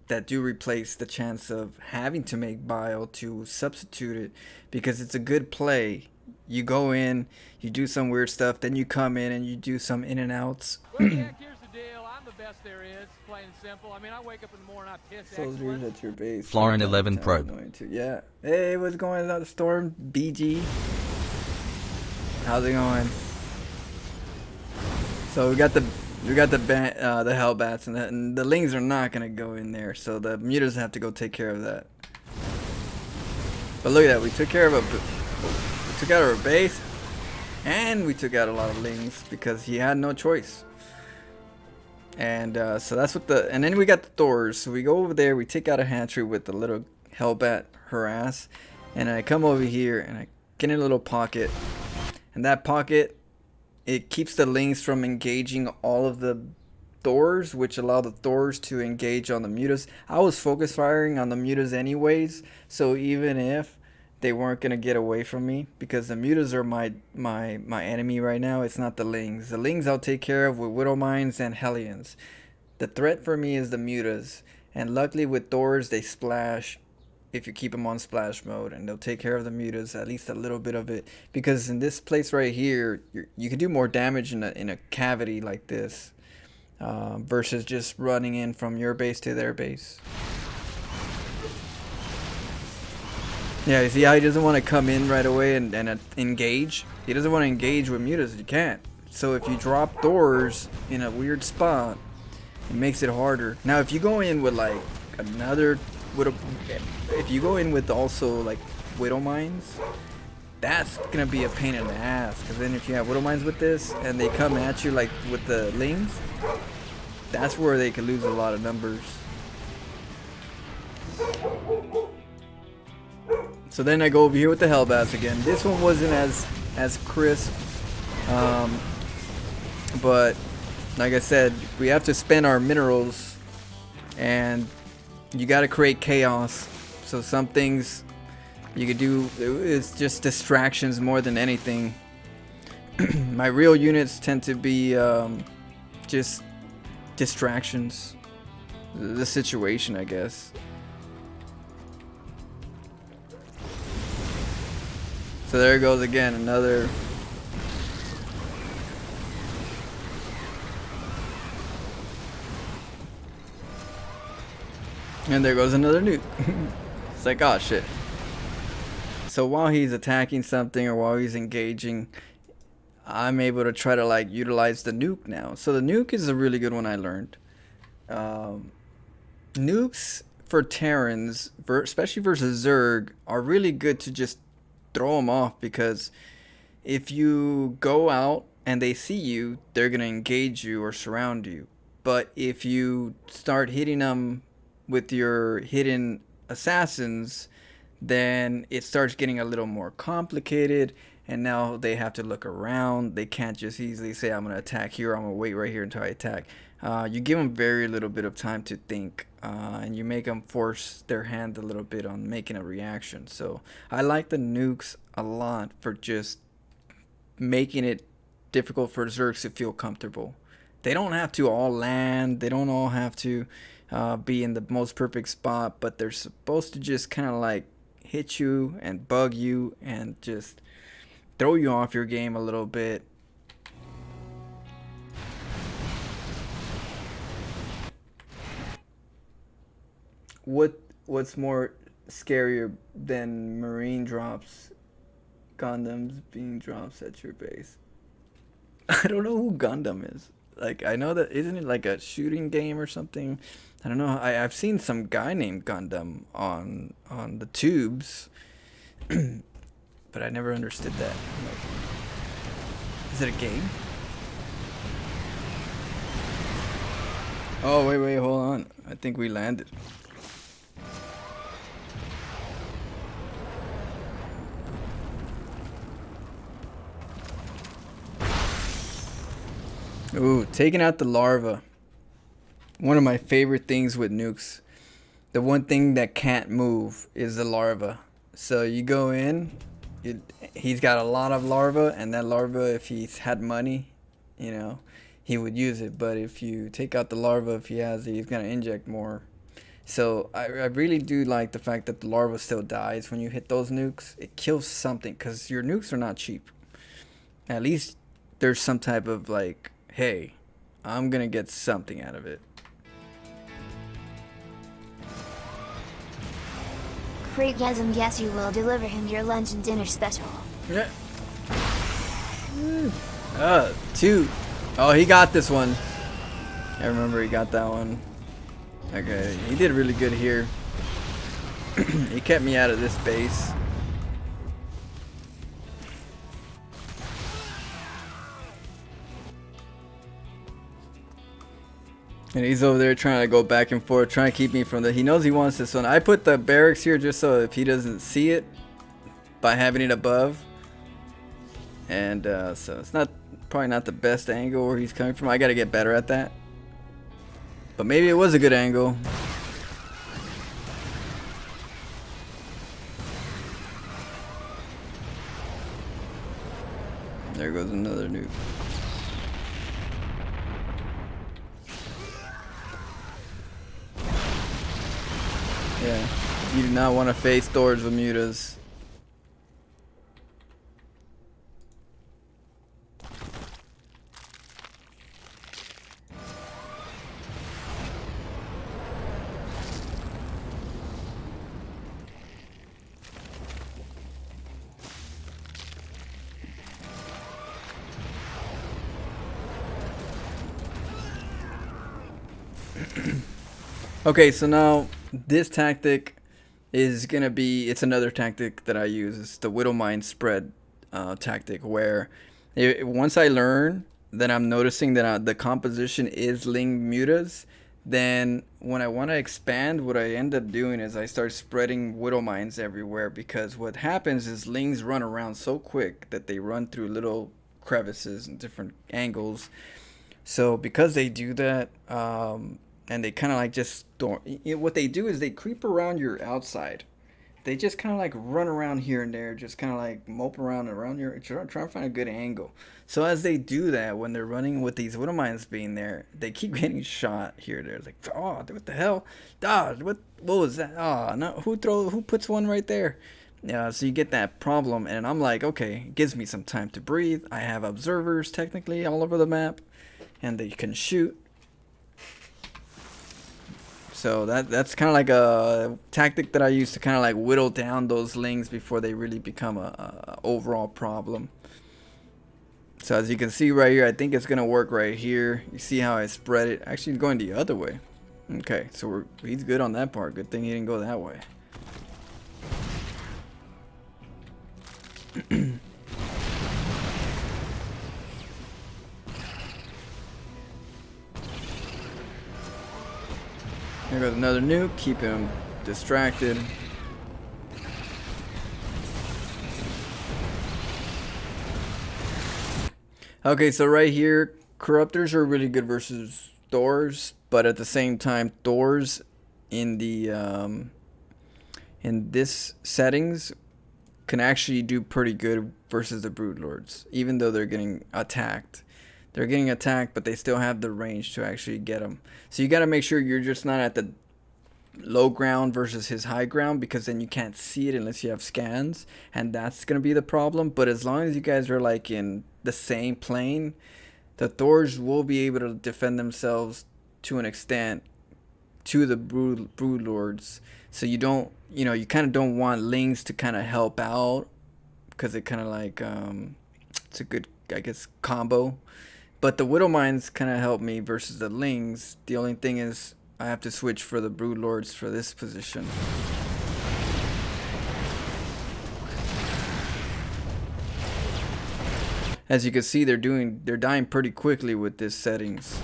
that do replace the chance of having to make bio to substitute it, because it's a good play. You go in, you do some weird stuff, then you come in and you do some in and outs. Well, Jack, here's the deal. I'm the best there is, plain and simple. I mean, I wake up in the morning, I piss Soldiers at your base. Florin 11 Pro. Yeah. Hey, what's going on, Storm? BG. How's it going? So we got the Hellbats, and the Lings are not gonna go in there, so the Mutas have to go take care of that. But look at that, we took out our base, and we took out a lot of Lings because he had no choice. And so that's what and then we got the Thors. So we go over there, we take out a hatchery with the little Hellbat harass, and I come over here and I get in a little pocket, and that pocket, it keeps the Lings from engaging all of the Thors, which allow the Thors to engage on the Mutas. I was focus firing on the Mutas anyways, so even if they weren't gonna get away from me, because the Mutas are my enemy right now, it's not the Lings. The Lings I'll take care of with Widow Mines and Hellions. The threat for me is the Mutas, and luckily with Thors they splash if you keep them on splash mode, and they'll take care of the Mutas, at least a little bit of it, because in this place right here, you can do more damage in a cavity like this, versus just running in from your base to their base. Yeah, you see how he doesn't want to come in right away and engage? He doesn't want to engage with Mutas. You can't. So if you drop Thors in a weird spot, it makes it harder. Now if you go in with like another... if you go in with also like Widow Mines, that's gonna be a pain in the ass. Because then if you have widow mines with this and they come at you like with the lings, that's where they could lose a lot of numbers. So then I go over here with the Hellbats again. This one wasn't as crisp, but like I said, we have to spend our minerals, and you got to create chaos. So some things you could do is just distractions more than anything. My real units tend to be just distractions. The situation, I guess. So there goes again, another. And there goes another nuke. It's like, oh shit. So while he's attacking something or while he's engaging, I'm able to try to like utilize the nuke now. So the nuke is a really good one I learned. Nukes for Terrans, especially versus Zerg, are really good to just throw them off, because if you go out and they see you, they're going to engage you or surround you. But if you start hitting them with your hidden assassins, then it starts getting a little more complicated, and now they have to look around. They can't just easily say, I'm going to attack here, I'm going to wait right here until I attack. You give them very little bit of time to think, and you make them force their hand a little bit on making a reaction. So I like the nukes a lot for just making it difficult for Zergs to feel comfortable. They don't have to all land, they don't all have to be in the most perfect spot, but they're supposed to just kind of like hit you and bug you and just throw you off your game a little bit. What's more scarier than Marine drops, Gundams being drops at your base? I don't know who Gundam is. Like, I know that, isn't it like a shooting game or something? I don't know. I've seen some guy named Gundam on the tubes, but I never understood that. Like, is it a game? Oh, wait, hold on. I think we landed. Ooh, taking out the larva. One of my favorite things with nukes. The one thing that can't move is the larva. So you go in, he's got a lot of larva, and that larva, if he's had money, you know, he would use it. But if you take out the larva, if he has it, he's going to inject more. So I really do like the fact that the larva still dies when you hit those nukes. It kills something, because your nukes are not cheap. At least there's some type of like, hey, I'm gonna get something out of it. Creagasm, yes, you will deliver him your lunch and dinner special. Yeah. Two. Oh, he got this one. I remember he got that one. Okay, he did really good here. He kept me out of this base. And he's over there trying to go back and forth, trying to keep me from the... He knows he wants this one. I put the barracks here just so if he doesn't see it by having it above. And so it's probably not the best angle where he's coming from. I got to get better at that. But maybe it was a good angle. There goes another nuke. Yeah, you do not want to face storage Bermudas. Okay, so now this tactic is gonna be, it's another tactic that I use. It's the Widow Mine spread tactic, where once I learn that I'm noticing that the composition is Ling mutas, then when I want to expand, what I end up doing is I start spreading Widow Mines everywhere, because what happens is Lings run around so quick that they run through little crevices and different angles. So because they do that, and they kind of like just don't, what they do is they creep around your outside. They just kind of like run around here and there, just kind of like mope around your, trying to find a good angle. So as they do that, when they're running with these Widow Mines being there, they keep getting shot here and there. It's like, oh, what the hell? Ah, what was that? Oh, no, who puts one right there? Yeah, so you get that problem, and I'm like, okay, it gives me some time to breathe. I have observers technically all over the map, and they can shoot. So that's kind of like a tactic that I use to kind of like whittle down those Lings before they really become a overall problem. So as you can see right here, I think it's gonna work right here. You see how I spread it? Actually, it's going the other way. Okay, so he's good on that part. Good thing he didn't go that way. Here goes another nuke. Keep him distracted. Okay, so right here, corruptors are really good versus Thors, but at the same time, Thors in the in this settings can actually do pretty good versus the Broodlords, even though they're getting attacked. They're getting attacked, but they still have the range to actually get them. So you got to make sure you're just not at the low ground versus his high ground, because then you can't see it unless you have scans, and that's going to be the problem. But as long as you guys are like in the same plane, the Thors will be able to defend themselves to an extent to the Broodlords. So you don't, you kind of don't want Lings to kind of help out, because it kind of like, it's a good, I guess, combo. But the Widow Mines kind of help me versus the Lings. The only thing is I have to switch for the Broodlords for this position. As you can see, they're dying pretty quickly with this settings.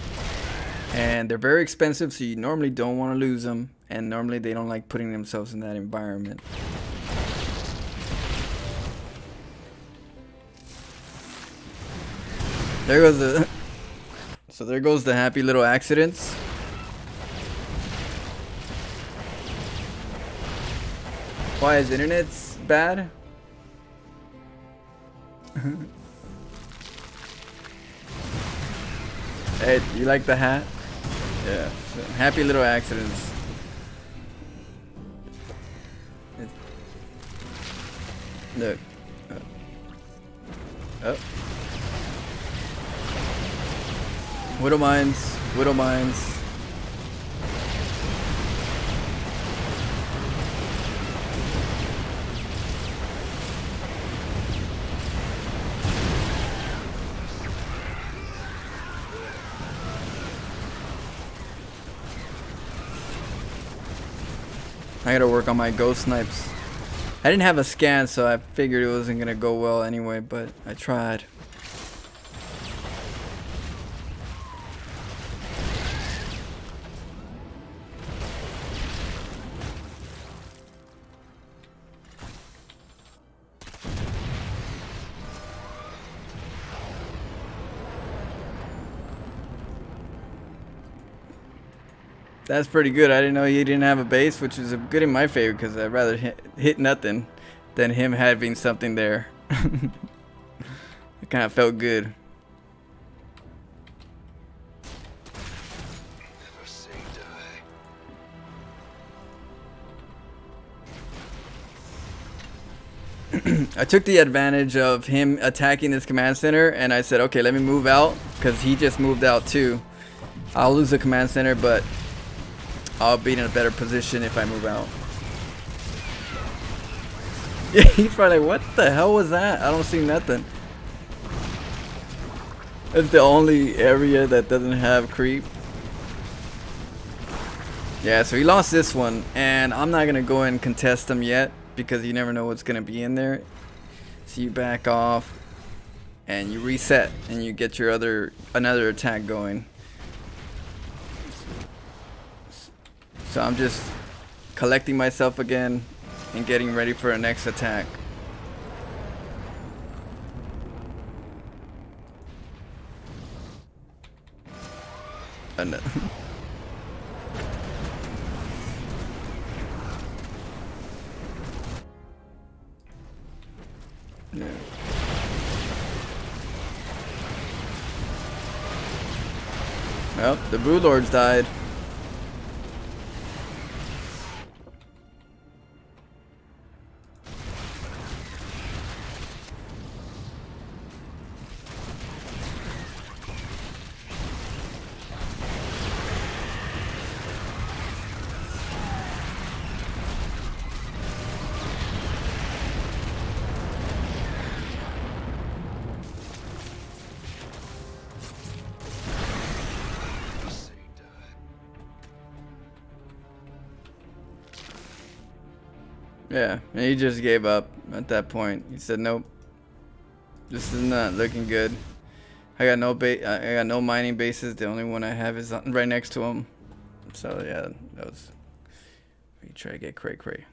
And they're very expensive, so you normally don't want to lose them. And normally they don't like putting themselves in that environment. There goes the... So there goes the happy little accidents. Why, his internet's bad? Hey, you like the hat? Yeah. So happy little accidents. Look. Oh. Widow Mines. Widow Mines. I gotta work on my ghost snipes. I didn't have a scan, so I figured it wasn't gonna go well anyway, but I tried. That's pretty good. I didn't know he didn't have a base, which is good in my favor, because I'd rather hit nothing than him having something there. It kind of felt good. I took the advantage of him attacking this command center, and I said, okay, let me move out, because he just moved out too. I'll lose the command center, but I'll be in a better position if I move out. Yeah, he's probably like, what the hell was that? I don't see nothing. It's the only area that doesn't have creep. Yeah, so he lost this one, and I'm not gonna go and contest him yet because you never know what's gonna be in there. So you back off, and you reset, and you get your another attack going. So I'm just collecting myself again and getting ready for a next attack. And yeah. Well, the Blue Lords died. Yeah, and he just gave up at that point. He said, "Nope, this is not looking good. I got no mining bases. The only one I have is right next to him." So yeah, that was. We try to get cray.